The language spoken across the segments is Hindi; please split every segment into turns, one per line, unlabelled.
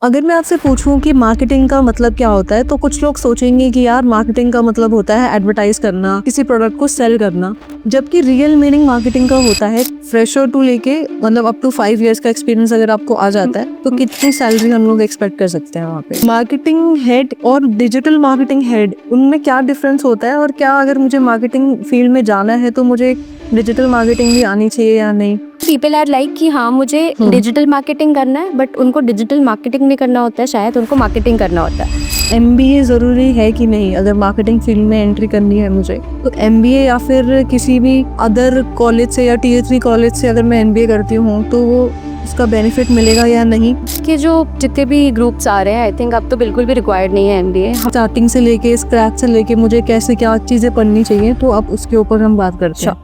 अगर मैं आपसे पूछूं कि मार्केटिंग का मतलब क्या होता है तो कुछ लोग सोचेंगे कि यार मार्केटिंग का मतलब होता है एडवर्टाइज करना, किसी प्रोडक्ट को सेल करना। जबकि रियल मीनिंग मार्केटिंग का होता है फ्रेशर टू लेके मतलब अप टू 5 इयर्स का एक्सपीरियंस अगर आपको आ जाता है तो कितनी सैलरी हम लोग एक्सपेक्ट कर सकते हैं वहाँ पे। मार्केटिंग हेड और डिजिटल मार्केटिंग हेड, उनमें क्या डिफरेंस होता है और क्या अगर मुझे मार्केटिंग फील्ड में जाना है तो मुझे डिजिटल मार्केटिंग भी आनी चाहिए या नहीं?
पीपल आर लाइक कि हाँ मुझे डिजिटल मार्केटिंग करना है, बट उनको डिजिटल मार्केटिंग नहीं करना होता है, शायद उनको मार्केटिंग करना होता है।
MBA ज़रूरी है कि नहीं अगर मार्केटिंग फील्ड में एंट्री करनी है मुझे? तो MBA या फिर किसी भी अदर कॉलेज से या Tier 3 कॉलेज से अगर मैं MBA करती हूँ तो वो उसका बेनिफिट मिलेगा या नहीं?
कि जो जितने भी ग्रुप्स आ रहे हैं, आई थिंक अब तो बिल्कुल भी रिक्वायर्ड नहीं है MBA।
स्टार्टिंग से लेके स्क्रैच से लेके मुझे कैसे क्या चीज़ें पढ़नी चाहिए तो अब उसके ऊपर हम बात करते हैं।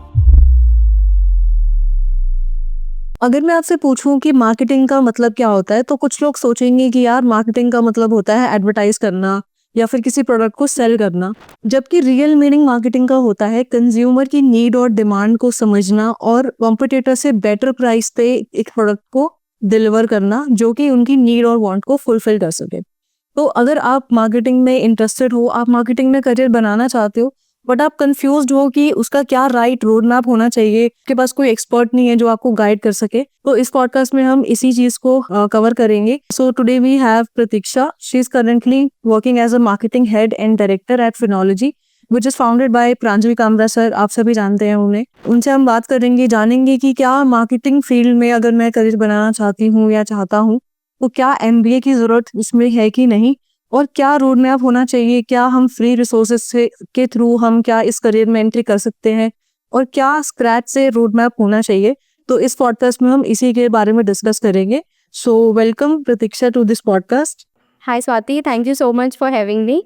अगर मैं आपसे पूछूं कि मार्केटिंग का मतलब क्या होता है तो कुछ लोग सोचेंगे कि यार मार्केटिंग का मतलब होता है एडवर्टाइज करना या फिर किसी प्रोडक्ट को सेल करना। जबकि रियल मीनिंग मार्केटिंग का होता है कंज्यूमर की नीड और डिमांड को समझना और कॉम्पिटिटर से बेटर प्राइस पे एक प्रोडक्ट को डिलीवर करना जो कि उनकी नीड और वांट को फुलफिल कर सके। तो अगर आप मार्केटिंग में इंटरेस्टेड हो, आप मार्केटिंग में करियर बनाना चाहते हो, बट आप कंफ्यूज्ड हो कि उसका क्या राइट रोड मैप होना चाहिए, आपके पास कोई एक्सपर्ट नहीं है जो आपको गाइड कर सके, तो इस पॉडकास्ट में हम इसी चीज को कवर करेंगे। So today we have Pratiksha. She is currently working as a marketing head and director at Finology which is founded by Pranjal Kamra sir. आप सभी जानते हैं उन्हें। उनसे हम बात करेंगे, जानेंगे कि क्या मार्केटिंग फील्ड में अगर मैं करियर बनाना चाहती हूँ या चाहता हूँ तो क्या MBA की जरूरत इसमें है कि नहीं, और क्या रोड मैप होना चाहिए, क्या हम फ्री रिसोर्सेज से के थ्रू हम क्या इस करियर में एंट्री कर सकते हैं, और क्या स्क्रैच से रोड मैप होना चाहिए। तो इस पॉडकास्ट में हम इसी के बारे में डिस्कस करेंगे। So welcome Pratiksha to this podcast.
Hi Swati, thank you so much for having me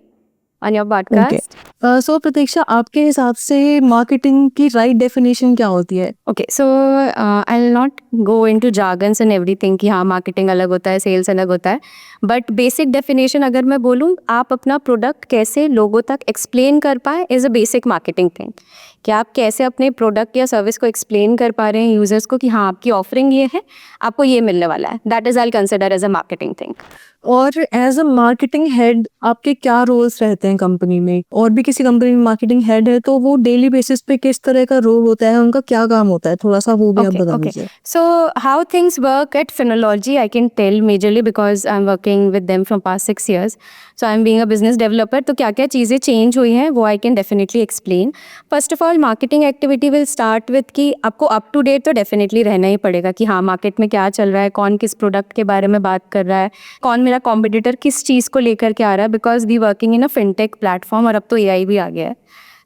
on your
okay.
Podcast.
So Pratiksha, आपके हिसाब से मार्केटिंग की राइट डेफिनेशन क्या होती है?
Okay, so I will not go into jargons and everything कि हाँ मार्केटिंग अलग होता है, सेल्स अलग होता है, बट बेसिक डेफिनेशन अगर मैं बोलूँ, आप अपना प्रोडक्ट कैसे लोगों तक एक्सप्लेन कर पाए is a basic marketing thing. कि आप कैसे अपने प्रोडक्ट या सर्विस को एक्सप्लेन कर पा रहे हैं यूजर्स को कि हाँ आपकी ऑफरिंग ये है, आपको ये मिलने वाला है, that is I consider as a marketing thing.
और एज अ मार्केटिंग हेड आपके क्या रोल्स रहते हैं कंपनी में? और भी किसी कंपनी में मार्केटिंग हेड है तो वो डेली बेसिस पे किस तरह का रोल होता है, उनका क्या काम होता है, थोड़ा सा वो भी आप बता दीजिए।
So how things work at Phenology, I can tell majorly because I'm working with them from past 6 years. So I'm being a business developer. तो क्या क्या चीज़ें चेंज हुई हैं वो I can definitely explain. First of all, marketing activity will start with कि आपको up to date तो definitely रहना ही पड़ेगा कि हाँ मार्केट में क्या चल रहा है, कौन किस प्रोडक्ट के बारे में बात कर रहा है, कौन मेरा कॉम्पिटिटर किस चीज़ को लेकर के आ रहा है, because we working in a fintech platform और अब तो AI भी आ गया है।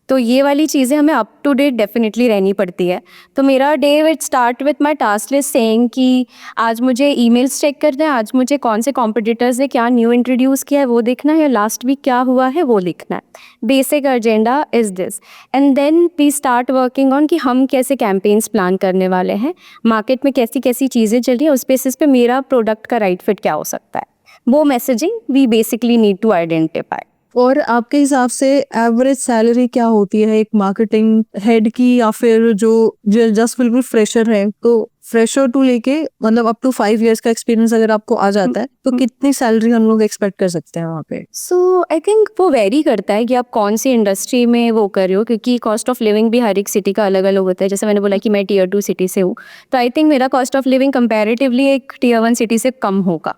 तो ये वाली चीज़ें हमें अप टू डेट डेफिनेटली रहनी पड़ती है। तो मेरा day will start with my task list saying कि आज मुझे ईमेल्स चेक करना है, आज मुझे कौन से कॉम्पिटिटर्स ने क्या न्यू इंट्रोड्यूस किया है वो देखना है, या लास्ट वीक क्या हुआ है वो लिखना है। Basic agenda is this, and then we start working on कि हम कैसे कैंपेन्स प्लान करने वाले हैं, मार्केट में कैसी कैसी चीज़ें चल रही है, उस बेसिस पे मेरा प्रोडक्ट का राइट फिट क्या हो सकता है, वो messaging we basically need to identify.
और आपके हिसाब से एवरेज सैलरी क्या होती है एक मार्केटिंग हेड की, या फिर जो जस्ट बिल्कुल फ्रेशर है, तो फ्रेशर टू लेके मतलब अप टू 5 इयर्स का एक्सपीरियंस अगर आपको आ जाता है तो कितनी सैलरी हम लोग एक्सपेक्ट कर सकते हैं वहाँ पे?
सो आई थिंक वो वेरी करता है कि आप कौन सी इंडस्ट्री में वो कर रहे हो, क्योंकि कॉस्ट ऑफ लिविंग भी हर एक सिटी का अलग अलग होता है। जैसे मैंने बोला कि मैं Tier 2 सिटी से हूँ, तो आई थिंक मेरा कॉस्ट ऑफ लिविंग कंपैरेटिवली एक Tier 1 सिटी से कम होगा।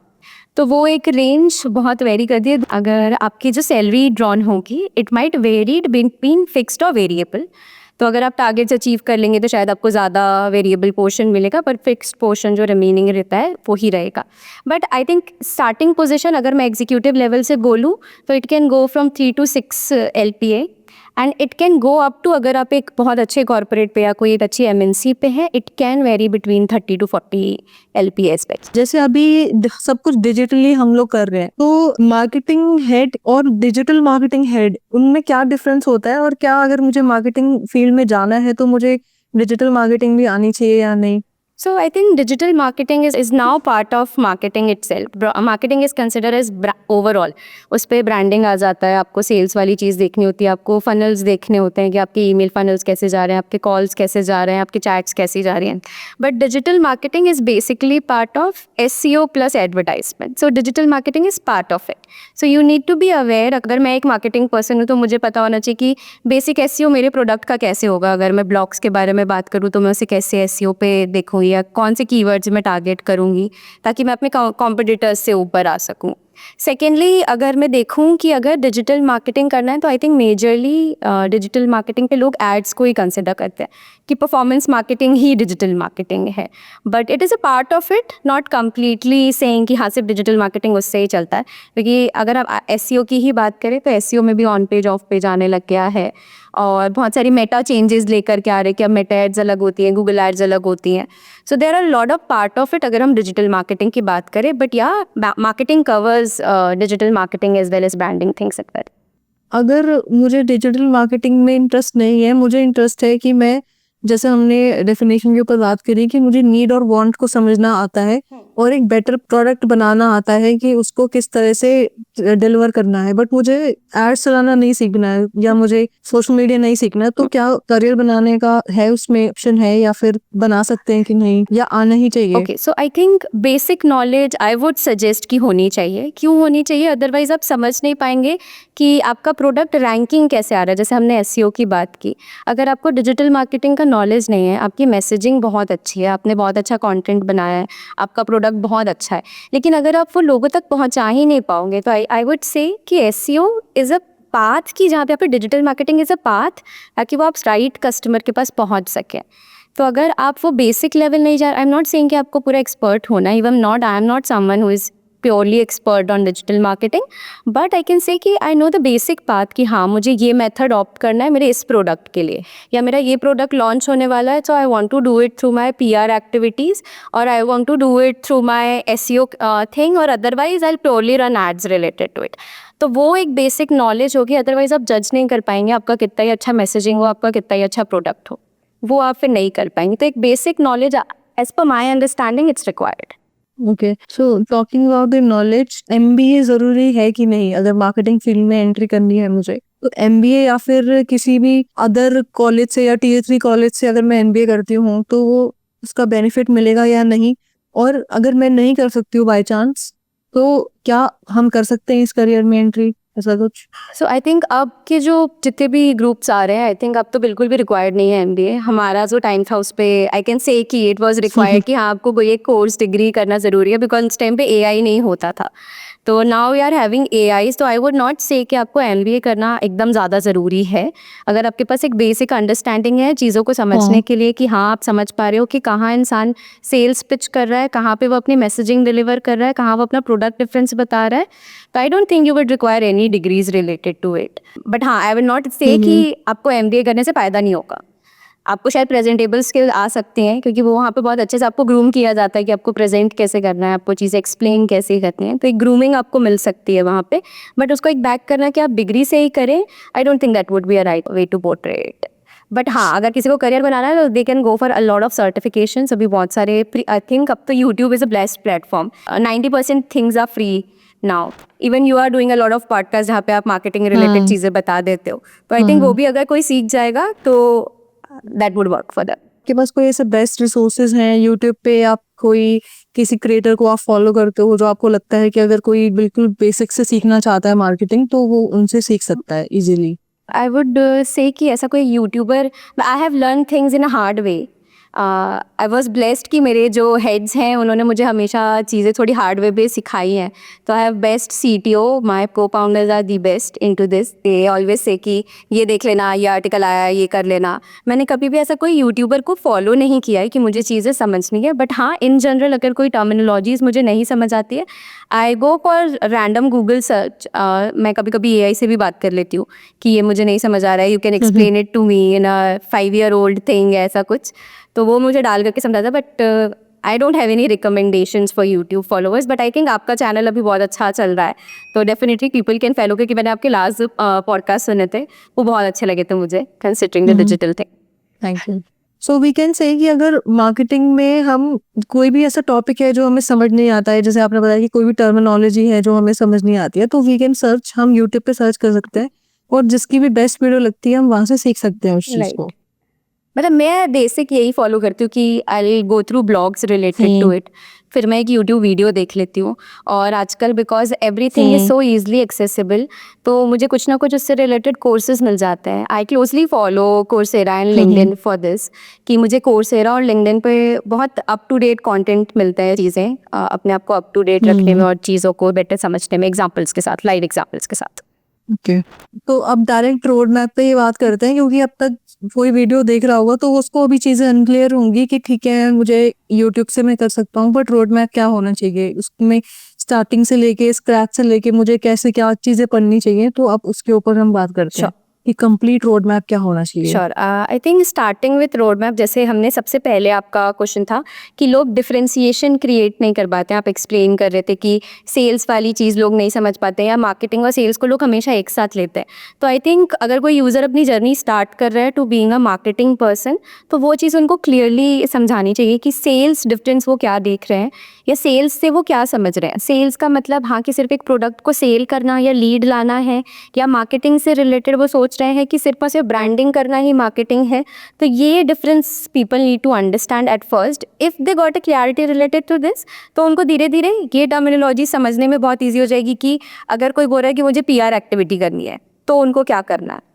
तो वो एक रेंज बहुत वेरी करती है। अगर आपकी जो सैलरी ड्रॉन होगी, it might varied between fixed और वेरिएबल। तो अगर आप टारगेट्स अचीव कर लेंगे तो शायद आपको ज़्यादा वेरिएबल पोर्शन मिलेगा, पर फिक्स्ड पोर्शन जो रिमेनिंग रहता है वो ही रहेगा। But I think starting position अगर मैं एग्जीक्यूटिव लेवल से बोलूँ तो it can go from 3 to 6 LPA, and it can go up to, अगर आप एक बहुत अच्छे कॉर्पोरेट पे या कोई एक अच्छी MNC पे है, it can very between 30 to 40 LPAs पे।
जैसे अभी सब कुछ डिजिटली हम लोग कर रहे हैं, तो मार्केटिंग हेड और डिजिटल मार्केटिंग हेड, उनमें क्या डिफरेंस होता है, और क्या अगर मुझे मार्केटिंग फील्ड में जाना है तो मुझे डिजिटल मार्केटिंग भी आनी चाहिए या नहीं?
So I think digital marketing is now part of marketing itself. Marketing is considered as overall. उस पर ब्रांडिंग आ जाता है, आपको सेल्स वाली चीज़ देखनी होती है, आपको फनल्स देखने होते हैं कि आपके ईमेल फनल्स कैसे जा रहे हैं, आपके कॉल्स कैसे जा रहे हैं, आपके चैट्स कैसे जा रही हैं. But digital marketing is basically part of SEO plus advertisement. So digital marketing is part of it. So you need to be aware. अगर मैं एक मार्केटिंग पर्सन हूँ तो मुझे पता होना चाहिए कि बेसिक SEO मेरे प्रोडक्ट का कैसे होगा. अगर मैं ब्लॉग्स के बारे में बात करूँ तो मैं उसे कैसे SEO पे देखूँ या कौन से कीवर्ड्स मैं टारगेट करूँगी ताकि मैं अपने कॉम्पिटिटर्स से ऊपर आ सकूँ. सेकेंडली, अगर मैं देखूँ कि अगर डिजिटल मार्केटिंग करना है तो I think majorly digital marketing पे लोग एड्स को ही कंसिडर करते हैं कि परफॉर्मेंस मार्केटिंग ही डिजिटल मार्केटिंग है. But it is a part of it, not completely saying कि हाँ सिर्फ डिजिटल मार्केटिंग उससे ही चलता है. क्योंकि अगर आप SEO की ही बात करें तो SEO में भी ऑन पेज ऑफ पेज आने लग गया है और बहुत सारी मेटा चेंजेस लेकर के आ रहे हैं कि अब मेटा एड्स अलग होती हैं, गूगल एड्स अलग होती हैं. So there are lot of part of it अगर हम डिजिटल मार्केटिंग की बात करें. But yeah marketing covers digital marketing as well as branding things like that.
अगर मुझे डिजिटल मार्केटिंग में इंटरेस्ट नहीं है, मुझे इंटरेस्ट है कि मैं, जैसे हमने डेफिनेशन के ऊपर बात करी कि मुझे नीड और वांट को समझना आता है और एक बेटर प्रोडक्ट बनाना आता है कि उसको किस तरह से डिलीवर करना है. बट मुझे एड्स चलाना नहीं सीखना है या मुझे सोशल मीडिया नहीं सीखना है, तो क्या करियर बनाने का है उसमें ऑप्शन है या फिर बना सकते हैं कि नहीं, या आना ही चाहिए?
Okay, so I think basic knowledge I would suggest कि होनी चाहिए. क्यों होनी चाहिए? अदरवाइज आप समझ नहीं पाएंगे कि आपका प्रोडक्ट रैंकिंग कैसे आ रहा है. जैसे हमने SEO की बात की, अगर आपको डिजिटल मार्केटिंग का नॉलेज नहीं है, आपकी मैसेजिंग बहुत अच्छी है, आपने बहुत अच्छा कंटेंट बनाया है, आपका प्रोडक्ट बहुत अच्छा है, लेकिन अगर आप वो लोगों तक पहुंचा ही नहीं पाओगे तो आई वुड से कि SEO इज़ अ पाथ की जहाँ पे आपकी digital marketing is a path ताकि वो आप राइट कस्टमर के पास पहुंच सकें. तो अगर आप वो बेसिक लेवल नहीं जा, आई एम नॉट सेइंग कि आपको पूरा एक्सपर्ट होना है. I am not someone who is purely expert on digital marketing, but I can say कि I know the basic path कि हाँ मुझे ये मेथड ऑप्ट करना है मेरे इस प्रोडक्ट के लिए, या मेरा ये प्रोडक्ट लॉन्च होने वाला है, so I want to do it through my PR activities और I want to do it through my SEO thing, और otherwise I purely run ads related to it. तो वो एक बेसिक नॉलेज होगी. अदरवाइज आप जज नहीं कर पाएंगे आपका कितना ही अच्छा मैसेजिंग हो, आपका कितना ही अच्छा प्रोडक्ट हो, वो आप फिर नहीं कर पाएंगे. तो एक basic knowledge as per my understanding it's required.
Okay, so talking about the knowledge, MBA जरूरी है कि नहीं अगर मार्केटिंग फील्ड में एंट्री करनी है मुझे? तो MBA या फिर किसी भी अदर कॉलेज से या Tier 3 कॉलेज से अगर मैं MBA करती हूँ तो वो उसका बेनिफिट मिलेगा या नहीं? और अगर मैं नहीं कर सकती हूँ बाय चांस, तो क्या हम कर सकते हैं इस करियर में एंट्री, ऐसा कुछ?
सो आई थिंक अब के जो जितने भी ग्रुप्स आ रहे हैं, आई थिंक अब तो बिल्कुल भी रिक्वायर्ड नहीं है MBA. हमारा जो टाइम था उस पर आई कैन से कि इट वाज रिक्वायर्ड कि हाँ आपको कोई एक कोर्स डिग्री करना ज़रूरी है, बिकॉज उस टाइम पे AI नहीं होता था. तो now we are having AIs. तो आई वुड नॉट से कि आपको MBA करना एकदम ज़्यादा ज़रूरी है. अगर आपके पास एक बेसिक अंडरस्टैंडिंग है चीज़ों को समझने के लिए कि हाँ आप समझ पा रहे हो कि कहाँ इंसान सेल्स पिच कर रहा है, कहाँ पे वो अपनी मैसेजिंग डिलीवर कर रहा है, कहाँ वो अपना प्रोडक्ट डिफरेंस बता रहा है, तो I don't think you would require any degrees related to it. But हाँ, आई विल नॉट से कि आपको MBA करने से फ़ायदा नहीं होगा. आपको शायद प्रेजेंटेबल स्किल आ सकते हैं क्योंकि वो वहाँ पे बहुत अच्छे से आपको ग्रूम किया जाता है कि आपको प्रेजेंट कैसे करना है, आपको चीज़ें एक्सप्लेन कैसे करनी है. तो एक ग्रूमिंग आपको मिल सकती है वहाँ पे, बट उसको एक बैक करना कि आप डिग्री से ही करें, I don't think that would be a right way to portray it. But हाँ, अगर किसी को करियर बनाना है तो they can go for a lot of certifications. अभी बहुत सारे, आई थिंक अब तो YouTube is a best platform. 90% things are free now. Even you are doing a lot of podcast जहाँ पे आप मार्केटिंग रिलेटेड चीज़ें बता देते हो. तो आई थिंक वो भी अगर कोई सीख जाएगा तो that would work for that.
के पास कोई ऐसे बेस्ट रिसोर्सेज हैं यूट्यूब पे, आप कोई किसी क्रिएटर को आप फॉलो करते हो जो आपको लगता है कि अगर कोई बिल्कुल बेसिक से सीखना चाहता है मार्केटिंग तो वो उनसे सीख सकता है इजीली?
आई वुड से कि ऐसा कोई YouTuber, I have learn things in a hard way. I was blessed कि मेरे जो हेड्स हैं उन्होंने मुझे हमेशा चीज़ें थोड़ी हार्ड वे पे सिखाई हैं. तो I have best CTO, my cofounders are the best in to this. They always say कि ये देख लेना, ये आर्टिकल आया, ये कर लेना. मैंने कभी भी ऐसा कोई यूट्यूबर को फॉलो नहीं किया है कि मुझे चीज़ें समझनी है. बट हाँ, इन जनरल अगर कोई टर्मिनोलॉजीज मुझे नहीं समझ आती है, I go for random Google search. मैं कभी कभी AI से भी बात कर लेती हूँ कि ये मुझे नहीं समझ आ रहा है, you can explain it to me in a 5-year-old thing, ऐसा कुछ. तो वो मुझे डाल करके समझाता. But I don't have any recommendations for YouTube followers. But I think आपका चैनल अभी बहुत अच्छा चल रहा है, तो डेफिनेटली पीपल कैन फॉलो. क्योंकि मैंने आपके लास्ट पॉडकास्ट सुने थे, वो बहुत अच्छे लगे थे मुझे, considering the digital thing.
Thank you. So we can say कि अगर मार्केटिंग में हम कोई भी ऐसा टॉपिक है जो हमें समझ नहीं आता है, जैसे आपने बताया कि कोई भी टर्मिनोलॉजी है जो हमें समझ नहीं आती है, तो वी कैन सर्च, हम यूट्यूब पे सर्च कर सकते हैं और जिसकी भी बेस्ट वीडियो लगती है हम वहाँ से सीख सकते हैं उस चीज़
Right.
को।
मतलब मैं बेसिक यही फॉलो करती हूँ कि I go through blogs related to it, फिर मैं एक यूट्यूब वीडियो देख लेती हूँ। और आजकल because everything is so easily accessible, तो मुझे कुछ ना कुछ उससे रिलेटेड कोर्सेज मिल जाते हैं। I closely follow Coursera and LinkedIn for this, कि मुझे कोर्सेरा और लिंक्डइन पे बहुत अप टू डेट कंटेंट मिलता है, चीज़ें अपने आप को अप टू डेट रखने में और चीज़ों को बेटर समझने में, एग्जाम्पल्स के साथ, लाइव एग्जाम्पल्स के साथ।
ओके, तो अब डायरेक्ट रोड मैप पे ये बात करते हैं, क्योंकि अब तक कोई वीडियो देख रहा होगा तो उसको अभी चीज़ें अनक्लियर होंगी कि ठीक है मुझे यूट्यूब से मैं कर सकता हूँ, बट रोड मैप क्या होना चाहिए उसमें, स्टार्टिंग से लेके स्क्रैच से लेके मुझे कैसे क्या चीज़ें पढ़नी चाहिए, तो अब उसके ऊपर हम बात करते हैं कि कंप्लीट रोड मैप क्या होना चाहिए।
Sure, I think starting with road map, जैसे हमने सबसे पहले आपका क्वेश्चन था कि लोग डिफरेंशिएशन क्रिएट नहीं कर पाते हैं। आप एक्सप्लेन कर रहे थे कि सेल्स वाली चीज़ लोग नहीं समझ पाते हैं, या मार्केटिंग और सेल्स को लोग हमेशा एक साथ लेते हैं। तो आई थिंक अगर कोई यूज़र अपनी जर्नी स्टार्ट कर रहा है to being a marketing person, तो वो चीज़ उनको क्लियरली समझानी चाहिए कि सेल्स डिफरेंस वो क्या देख रहे हैं, या सेल्स से वो क्या समझ रहे हैं। सेल्स का मतलब हाँ कि सिर्फ एक प्रोडक्ट को सेल करना या लीड लाना है, या मार्केटिंग से रिलेटेड वो सोच रहे हैं कि सिर्फ और सिर्फ ब्रांडिंग करना ही मार्केटिंग है। तो ये difference people need to understand at first. If they got a clarity related to this, तो उनको धीरे धीरे ये टर्मिनोलॉजी समझने में बहुत ईजी हो जाएगी कि अगर कोई बोल रहा है कि मुझे PR एक्टिविटी करनी है, तो उनको क्या करना है।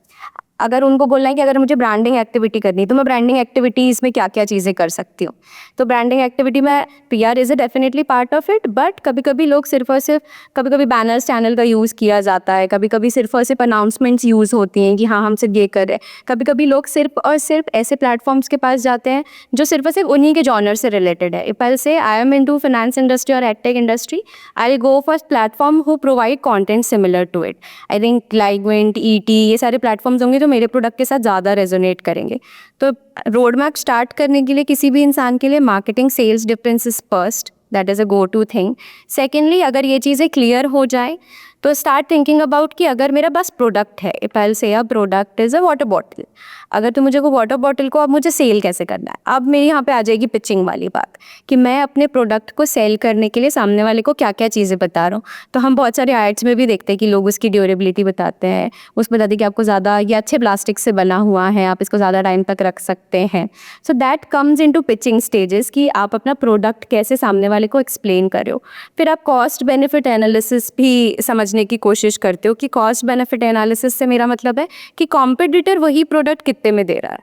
अगर उनको बोलना है कि अगर मुझे ब्रांडिंग एक्टिविटी करनी है, तो मैं ब्रांडिंग एक्टिविटीज़ में क्या क्या चीज़ें कर सकती हूँ। तो ब्रांडिंग एक्टिविटी में PR is a definitely part of it, but कभी कभी लोग सिर्फ और सिर्फ, कभी कभी बैनर्स चैनल का यूज़ किया जाता है, कभी कभी सिर्फ और सिर्फ अनाउंसमेंट्स यूज़ होती हैं कि हाँ हम सिर्फ ये कर रहे हैं। कभी कभी लोग सिर्फ और सिर्फ ऐसे प्लेटफॉर्म्स के पास जाते हैं जो सिर्फ और सिर्फ उन्हीं के जॉनर से रिलेटेड है। If I say I am into finance industry और edtech industry, I will go for platform who provide content similar to it. I think लाइकविंट, ET, ये सारे प्लेटफॉर्म्स होंगे जो मेरे प्रोडक्ट के साथ ज़्यादा रेजोनेट करेंगे। तो रोड मैप स्टार्ट करने के लिए किसी भी इंसान के लिए marketing sales difference is first, that is a go to thing. Secondly, अगर ये चीज़ें क्लियर हो जाए तो स्टार्ट थिंकिंग अबाउट कि अगर मेरा बस प्रोडक्ट है, इफ आई से a product is a water bottle, अगर तो मुझे वो वाटर बॉटल को अब मुझे सेल कैसे करना है। अब मेरी यहाँ पे आ जाएगी पिचिंग वाली बात कि मैं अपने प्रोडक्ट को सेल करने के लिए सामने वाले को क्या क्या चीज़ें बता रहा हूँ। तो हम बहुत सारे एड्स में भी देखते हैं कि लोग उसकी ड्यूरेबिलिटी बताते हैं, उसमें बताते हैं कि आपको ज़्यादा ये अच्छे प्लास्टिक से बना हुआ है, आप इसको ज़्यादा टाइम तक रख सकते हैं। So that comes into pitching stages कि आप अपना प्रोडक्ट कैसे सामने वाले को एक्सप्लेन कर रहे हो। फिर आप कॉस्ट बेनिफिट एनालिसिस भी समझने की कोशिश करते हो कि कॉस्ट बेनिफिट एनालिसिस से मेरा मतलब है कि कॉम्पिटिटर वही प्रोडक्ट कितने में दे रहा है,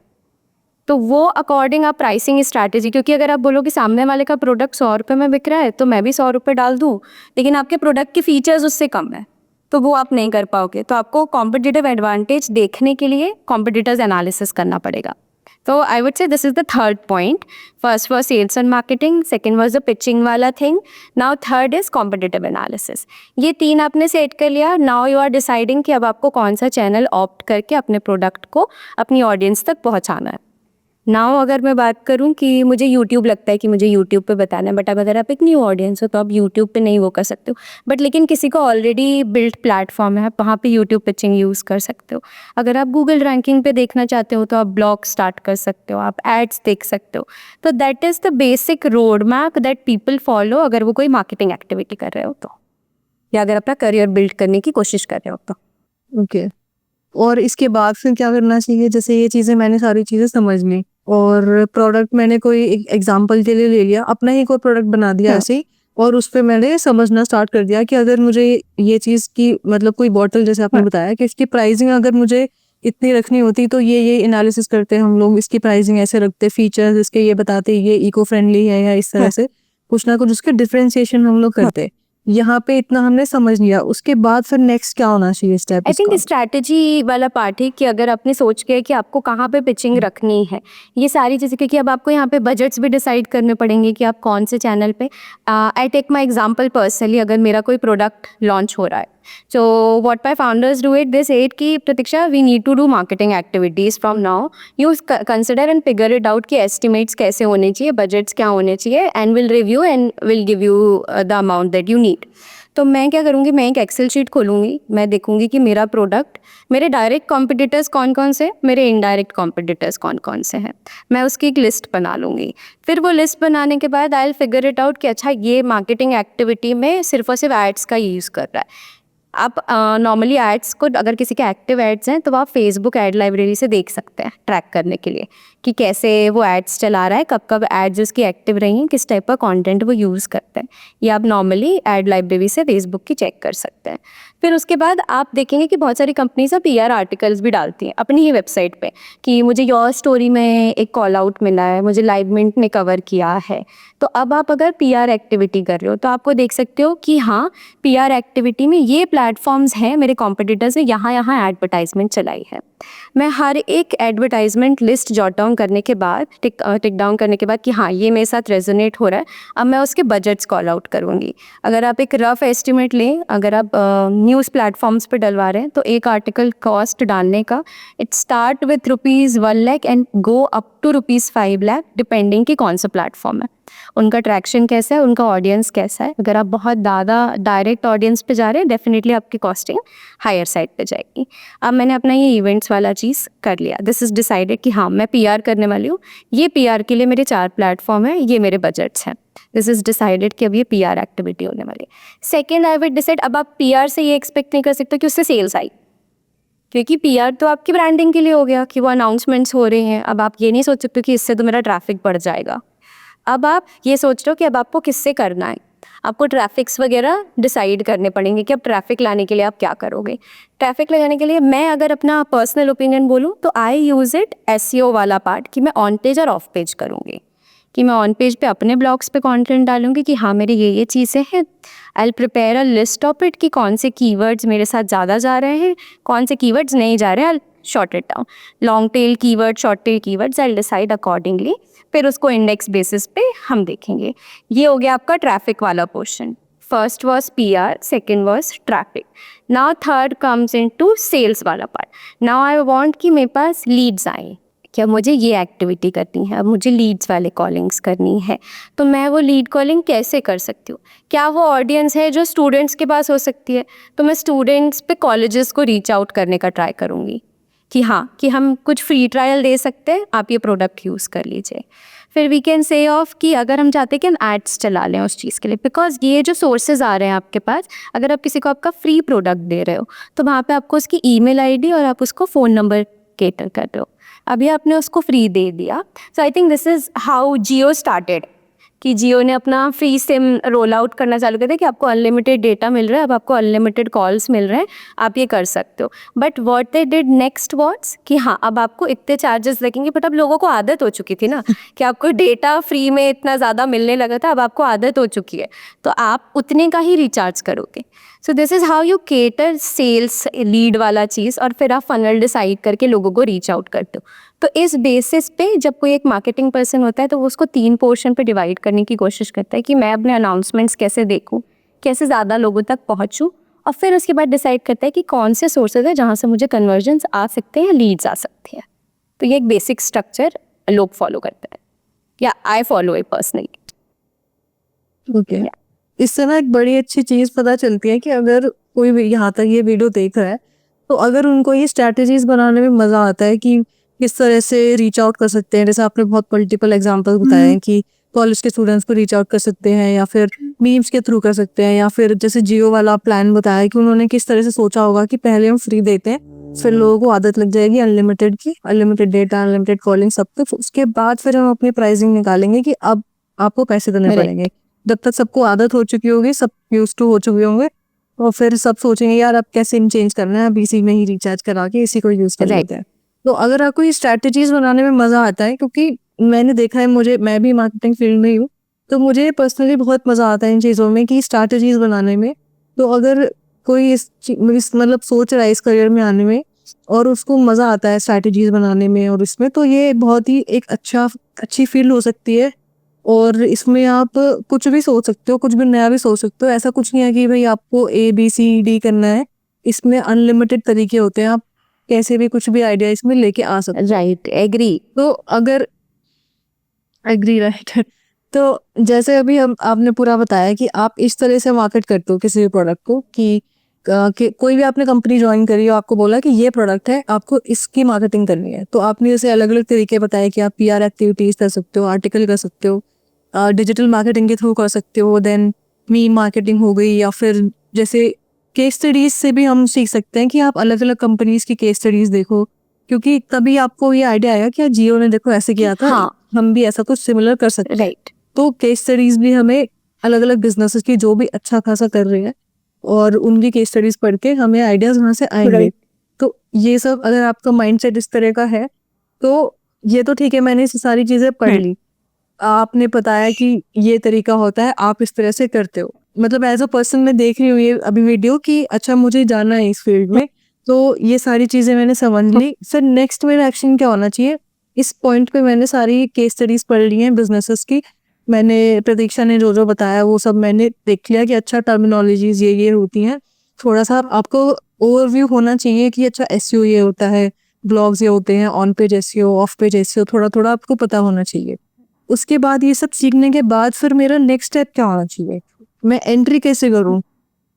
तो वो अकॉर्डिंग आप प्राइसिंग स्ट्रैटेजी, क्योंकि अगर आप बोलो कि सामने वाले का प्रोडक्ट 100 रुपये में बिक रहा है तो मैं भी 100 रुपये डाल दूँ, लेकिन आपके प्रोडक्ट के फीचर्स उससे कम है, तो वो आप नहीं कर पाओगे। तो आपको कॉम्पिटिटिव एडवांटेज देखने के लिए कॉम्पिटिटर्स एनालिसिस करना पड़ेगा। तो I would say this is the third point. First was sales and marketing, second was the pitching वाला thing, now third is competitive analysis. ये तीन आपने सेट कर लिया, नाउ यू आर डिसाइडिंग कि अब आपको कौन सा चैनल ऑप्ट करके अपने प्रोडक्ट को अपनी ऑडियंस तक पहुंचाना है। नाउ अगर मैं बात करूं कि मुझे यूट्यूब लगता है कि मुझे यूट्यूब पे बताना है, बट अब अगर आप एक न्यू ऑडियंस हो तो आप यूट्यूब पे नहीं वो कर सकते हो, बट लेकिन किसी को ऑलरेडी बिल्ट प्लेटफॉर्म है, आप वहाँ पे यूट्यूब पिचिंग यूज़ कर सकते हो। अगर आप गूगल रैंकिंग पे देखना चाहते हो तो आप ब्लॉग स्टार्ट कर सकते हो, आप एड्स देख सकते हो। तो that is the basic road map that people follow अगर वो कोई मार्केटिंग एक्टिविटी कर रहे हो तो, या अगर अपना करियर बिल्ड करने की कोशिश कर रहे हो तो।
ओके, और इसके बाद फिर क्या करना चाहिए? जैसे ये चीज़ें मैंने सारी चीज़ें समझ ली और प्रोडक्ट मैंने कोई एग्जांपल के लिए ले लिया, अपना ही कोई प्रोडक्ट बना दिया ऐसे ही, और उस पे मैंने समझना स्टार्ट कर दिया कि अगर मुझे ये चीज़ की मतलब कोई बॉटल, जैसे आपने बताया कि इसकी प्राइसिंग अगर मुझे इतनी रखनी होती तो ये एनालिसिस करते हैं हम लोग, इसकी प्राइसिंग ऐसे रखते, फीचर्स इसके ये बताते, ये इको फ्रेंडली है, या इस तरह से कुछ ना कुछ उसके डिफरेंशिएशन हम लोग करते। यहाँ पे इतना हमने समझ लिया, उसके बाद फिर नेक्स्ट क्या होना चाहिए स्टेप?
आई थिंक स्ट्रैटेजी वाला पार्ट है कि अगर आपने सोच के कि आपको कहाँ पे पिचिंग रखनी है, ये सारी चीज़ें, क्योंकि अब आपको यहाँ पे बजट्स भी डिसाइड करने पड़ेंगे कि आप कौन से चैनल पे। I take my example personally, अगर मेरा कोई प्रोडक्ट लॉन्च हो रहा है, so what my founders do it, they say it कि प्रतीक्षा we need to do marketing activities from now, you consider and figure it out कि estimates कैसे होने चाहिए, budgets क्या होने चाहिए, and we'll review and we'll give you the amount that you need। तो मैं क्या करूँगी, मैं एक एक्सेल शीट खोलूँगी, मैं देखूँगी कि मेरा प्रोडक्ट, मेरे डायरेक्ट कॉम्पिटिटर्स कौन कौन से, मेरे इनडायरेक्ट कॉम्पिटिटर्स कौन कौन से हैं, मैं उसकी एक लिस्ट बना लूँगी। फिर वो लिस्ट बनाने के बाद I will figure it out कि अच्छा ये मार्केटिंग एक्टिविटी में सिर्फ और सिर्फ एड्स का यूज़ कर रहा है। आप नॉर्मली एड्स को, अगर किसी के एक्टिव एड्स हैं तो आप फेसबुक ऐड लाइब्रेरी से देख सकते हैं ट्रैक करने के लिए कि कैसे वो एड्स चला रहा है, कब कब एड्स उसकी एक्टिव रही हैं, किस टाइप का कंटेंट वो यूज़ करते हैं। ये आप नॉर्मली ऐड लाइब्रेरी से फेसबुक की चेक कर सकते हैं। फिर उसके बाद आप देखेंगे कि बहुत सारी कंपनीज अब PR आर्टिकल्स भी डालती हैं अपनी ही वेबसाइट पे कि मुझे योर स्टोरी में एक कॉल आउट मिला है, मुझे लाइवमिंट ने कवर किया है। तो अब आप अगर PR एक्टिविटी कर रहे हो तो आपको देख सकते हो कि हाँ, PR एक्टिविटी में ये प्लेटफॉर्म्स हैं, मेरे कॉम्पिटिटर्स ने यहाँ यहाँ एडवर्टाइजमेंट चलाई है। मैं हर एक एडवर्टाइजमेंट लिस्ट जॉट डाउन करने के बाद, टिक डाउन करने के बाद कि हाँ ये मेरे साथ रेजोनेट हो रहा है, अब मैं उसके बजट्स कॉल आउट करूँगी। अगर आप एक रफ एस्टिमेट लें, अगर आप न्यूज़ प्लेटफॉर्म्स पे डलवा रहे हैं तो एक आर्टिकल कॉस्ट डालने का it start with ₹1 lakh and go up to ₹5 lakh, depending कि कौन सा प्लेटफॉर्म है, उनका ट्रैक्शन कैसा है, उनका ऑडियंस कैसा है। अगर आप बहुत ज़्यादा डायरेक्ट ऑडियंस पे जा रहे हैं, डेफिनेटली आपकी कॉस्टिंग हायर साइड पे जाएगी। अब मैंने अपना ये इवेंट्स वाला चीज़ कर लिया, दिस इज़ डिसाइडेड कि हाँ मैं PR करने वाली हूँ, ये PR के लिए मेरे 4 प्लेटफॉर्म है, ये मेरे बजट्स हैं। दिस इज़ डिसाइडेड कि अब ये PR एक्टिविटी होने वाली है। सेकेंड आई विल डिसाइड, अब आप PR से ये एक्सपेक्ट नहीं कर सकते कि उससे सेल्स आई, क्योंकि PR तो आपकी ब्रांडिंग के लिए हो गया कि वो अनाउंसमेंट्स हो रहे हैं। अब आप ये नहीं सोच सकते कि इससे तो मेरा ट्रैफिक बढ़ जाएगा। अब आप ये सोच रहे हो कि अब आपको किससे करना है, आपको ट्रैफिक्स वगैरह डिसाइड करने पड़ेंगे कि अब ट्रैफिक लाने के लिए आप क्या करोगे। ट्रैफिक लगाने के लिए मैं अगर अपना पर्सनल ओपिनियन बोलूँ तो आई यूज़ इट SEO वाला पार्ट, कि मैं ऑन पेज और ऑफ पेज करूँगी, कि मैं ऑन पेज पे अपने ब्लॉग्स पे कंटेंट डालूंगी कि हाँ मेरी ये चीज़ें हैं। I will prepare a list of it कि कौन से कीवर्ड्स मेरे साथ ज़्यादा जा रहे हैं, कौन से कीवर्ड्स नहीं जा रहे हैं, I short it down, long tail keyword, short tail keywords, I decide accordingly. फिर उसको इंडेक्स बेसिस पे हम देखेंगे। ये हो गया आपका ट्रैफिक वाला portion. First was PR, second was traffic. Now third comes in to sales वाला पार्ट। नाउ आई वॉन्ट कि मेरे पास लीड्स आए, क्या मुझे ये एक्टिविटी करनी है, अब मुझे लीड्स वाले कॉलिंग्स करनी है, तो मैं वो लीड कॉलिंग कैसे कर सकती हूँ। क्या वो ऑडियंस है जो स्टूडेंट्स के पास हो सकती है, तो मैं स्टूडेंट्स पे कॉलेजेस को रीच आउट करने का ट्राई करूँगी कि हाँ कि हम कुछ फ्री ट्रायल दे सकते हैं, आप ये प्रोडक्ट यूज़ कर लीजिए। फिर वी कैन से ऑफ कि अगर हम चाहते हैं कि हम एड्स चला लें उस चीज़ के लिए, बिकॉज ये जो सोर्सेज आ रहे हैं आपके पास, अगर आप किसी को आपका फ्री प्रोडक्ट दे रहे हो तो वहाँ पे आपको उसकी ईमेल आईडी और आप उसको फ़ोन नंबर केटर कर रहे हो, अभी आपने उसको फ्री दे दिया। So I think this is how Jio started, कि जियो ने अपना फ्री सिम रोल आउट करना चालू कर दिया कि आपको अनलिमिटेड डेटा मिल रहा है, अब आपको अनलिमिटेड कॉल्स मिल रहे हैं, आप ये कर सकते हो। But what they did next was कि हाँ अब आपको इतने चार्जेस लगेंगे, बट अब लोगों को आदत हो चुकी थी ना कि आपको डेटा फ्री में इतना ज़्यादा मिलने लगा था, अब आपको आदत हो चुकी है तो आप उतने का ही रिचार्ज करोगे। So this is how you cater sales lead वाला चीज़, और फिर आप फनल डिसाइड करके लोगों को रीच आउट करते हो। तो इस बेसिस पे जब कोई एक मार्केटिंग पर्सन होता है तो वो उसको 3 पोर्शन पे डिवाइड करने की कोशिश करता है कि मैं अपने अनाउंसमेंट्स कैसे देखूं, कैसे ज़्यादा लोगों तक पहुंचूं, और फिर उसके बाद डिसाइड करता है कि कौन से सोर्सेज है जहाँ से मुझे कन्वर्जन्स आ सकते हैं या लीड्स आ सकती हैं। तो ये एक बेसिक स्ट्रक्चर लोग फॉलो करते हैं, या I follow it personally.
Okay, इससे ना एक बड़ी अच्छी चीज़ पता चलती है कि अगर कोई भी यहाँ तक ये वीडियो देख रहा है तो अगर उनको ये स्ट्रैटेजीज बनाने में मज़ा आता है कि किस तरह से रीच आउट कर सकते हैं, जैसे आपने बहुत मल्टीपल एग्जांपल बताए हैं कि कॉलेज के स्टूडेंट्स को रीच आउट कर सकते हैं या फिर मीम्स के थ्रू कर सकते हैं, या फिर जैसे जियो वाला प्लान बताया कि उन्होंने किस तरह से सोचा होगा कि पहले हम फ्री देते हैं, फिर लोगों को आदत लग जाएगी अनलिमिटेड की, अनलिमिटेड डेटा, अनलिमिटेड कॉलिंग, सब कुछ। उसके बाद फिर हम अपनी प्राइसिंग निकालेंगे कि अब आपको पैसे देने पड़ेंगे। जब तक सबको आदत हो चुकी होगी, सब यूज टू हो चुके होंगे, और फिर सब सोचेंगे यार अब कैसे इन चेंज करना है, अब इसी में ही रिचार्ज करा के इसी को यूज कर लेते हैं। तो अगर आपको ये स्ट्रैटेजीज बनाने में मजा आता है, क्योंकि मैंने देखा है, मैं भी मार्केटिंग फील्ड में ही हूँ, तो मुझे पर्सनली बहुत मजा आता है इन चीज़ों में कि स्ट्रैटेजीज बनाने में। तो अगर कोई इस मतलब सोच रहा है इस करियर में आने में और उसको मजा आता है स्ट्रैटेजीज बनाने में और इसमें, तो ये बहुत ही एक अच्छी फील्ड हो सकती है। और इसमें आप कुछ भी सोच सकते हो, कुछ भी नया भी सोच सकते हो। ऐसा कुछ नहीं है कि भाई आपको ABCD करना है, इसमें अनलिमिटेड तरीके होते हैं, आप कैसे भी कुछ भी आइडिया इसमें लेके आ सकते हो।
Right, agree.
तो अगर एग्री, राइट। तो जैसे अभी हम आपने पूरा बताया कि आप इस तरह से मार्केट करते हो किसी भी प्रोडक्ट को कि कोई भी आपने कंपनी ज्वाइन करी हो, आपको बोला कि ये प्रोडक्ट है, आपको इसकी मार्केटिंग करनी है, तो आपने जैसे अलग अलग तरीके बताए कि आप पीआर एक्टिविटीज कर सकते हो, आर्टिकल कर सकते हो, डिजिटल मार्केटिंग के थ्रू कर सकते हो, देन मीम मार्केटिंग हो गई, या फिर जैसे केस स्टडीज से भी हम सीख सकते हैं कि आप अलग अलग कंपनीज की केस स्टडीज देखो, क्योंकि तभी आपको ये आइडिया आएगा कि यार जियो ने देखो ऐसे किया था,
हाँ।
हम भी ऐसा कुछ सिमिलर कर सकते हैं।
राइट।
तो केस स्टडीज भी हमें अलग अलग बिजनेसेस की जो भी अच्छा खासा कर रहे हैं और उनकी केस स्टडीज पढ़ के हमें आइडियाज वहां से आएंगे।
Right.
तो ये सब अगर आपका माइंडसेट इस तरह का है तो ये तो ठीक है, मैंने ये सारी चीजें पढ़ ली, आपने बताया कि ये तरीका होता है, आप इस तरह से करते हो, मतलब एज अ पर्सन मैं देख रही हूँ ये अभी वीडियो कि अच्छा मुझे जाना है इस फील्ड में, तो ये सारी चीजें मैंने समझ ली। सर नेक्स्ट मेरा एक्शन क्या होना चाहिए? इस पॉइंट पे मैंने सारी केस स्टडीज पढ़ ली हैं बिजनेसेस की, मैंने प्रतीक्षा ने जो जो बताया वो सब मैंने देख लिया कि अच्छा टर्मिनोलॉजीज ये होती हैं, थोड़ा सा आपको ओवरव्यू होना चाहिए कि अच्छा एसईओ ये होता है, ब्लॉग्स ये होते हैं, on page SEO, of page SEO, थोड़ा थोड़ा आपको पता होना चाहिए। उसके बाद ये सब सीखने के बाद फिर मेरा नेक्स्ट स्टेप क्या होना चाहिए, मैं एंट्री कैसे करूँ?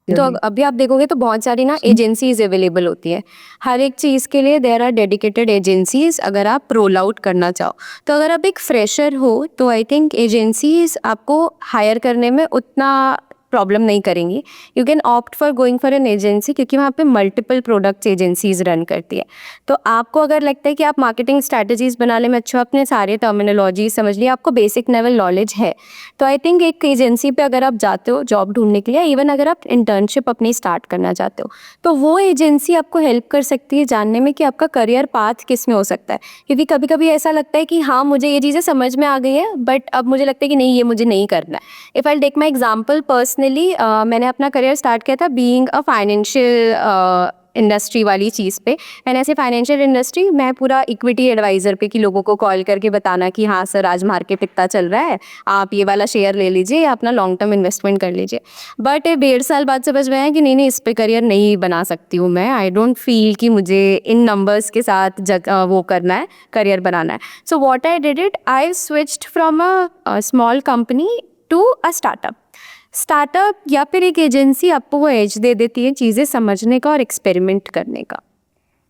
तो अभी आप देखोगे तो बहुत सारी ना एजेंसीज अवेलेबल होती है हर एक चीज़ के लिए। देयर आर डेडिकेटेड एजेंसीज अगर आप रोल आउट करना चाहो। तो अगर आप एक फ्रेशर हो तो आई थिंक एजेंसीज आपको हायर करने में उतना प्रॉब्लम नहीं करेंगी। You can opt for going for an agency, क्योंकि वहाँ पे मल्टीपल प्रोडक्ट्स एजेंसीज रन करती है। तो आपको अगर लगता है कि आप मार्केटिंग स्ट्रैटेजीज बनाने में अच्छे हो, आपने सारे टर्मिनोलॉजी समझ लिया, आपको बेसिक लेवल नॉलेज है, तो आई थिंक एक एजेंसी पे अगर आप जाते हो जॉब ढूंढने के लिए, इवन अगर आप इंटर्नशिप अपनी स्टार्ट करना चाहते हो, तो वो एजेंसी आपको हेल्प कर सकती है जानने में कि आपका करियर पाथ किस में हो सकता है। क्योंकि कभी कभी ऐसा लगता है कि हाँ मुझे ये चीज़ें समझ में आ गई है, बट अब मुझे लगता है कि नहीं ये मुझे नहीं करना है। If I take my example personally, मैंने अपना करियर स्टार्ट किया था बीइंग अ फाइनेंशियल इंडस्ट्री वाली चीज़ पे। मैंने ऐसे फाइनेंशियल इंडस्ट्री, मैं पूरा इक्विटी एडवाइज़र पे कि लोगों को कॉल करके बताना कि हाँ सर आज मार्केट इतना चल रहा है, आप ये वाला शेयर ले लीजिए या अपना लॉन्ग टर्म इन्वेस्टमेंट कर लीजिए। बट 1.5 साल बाद समझ में आया कि नहीं इस पे करियर नहीं बना सकती हूँ मैं। आई डोंट फील कि मुझे इन नंबर्स के साथ वो करना है, करियर बनाना है। So what I did it, I switched from a small company to a startup या फिर एक एजेंसी आपको वो एज दे देती है चीज़ें समझने का और एक्सपेरिमेंट करने का।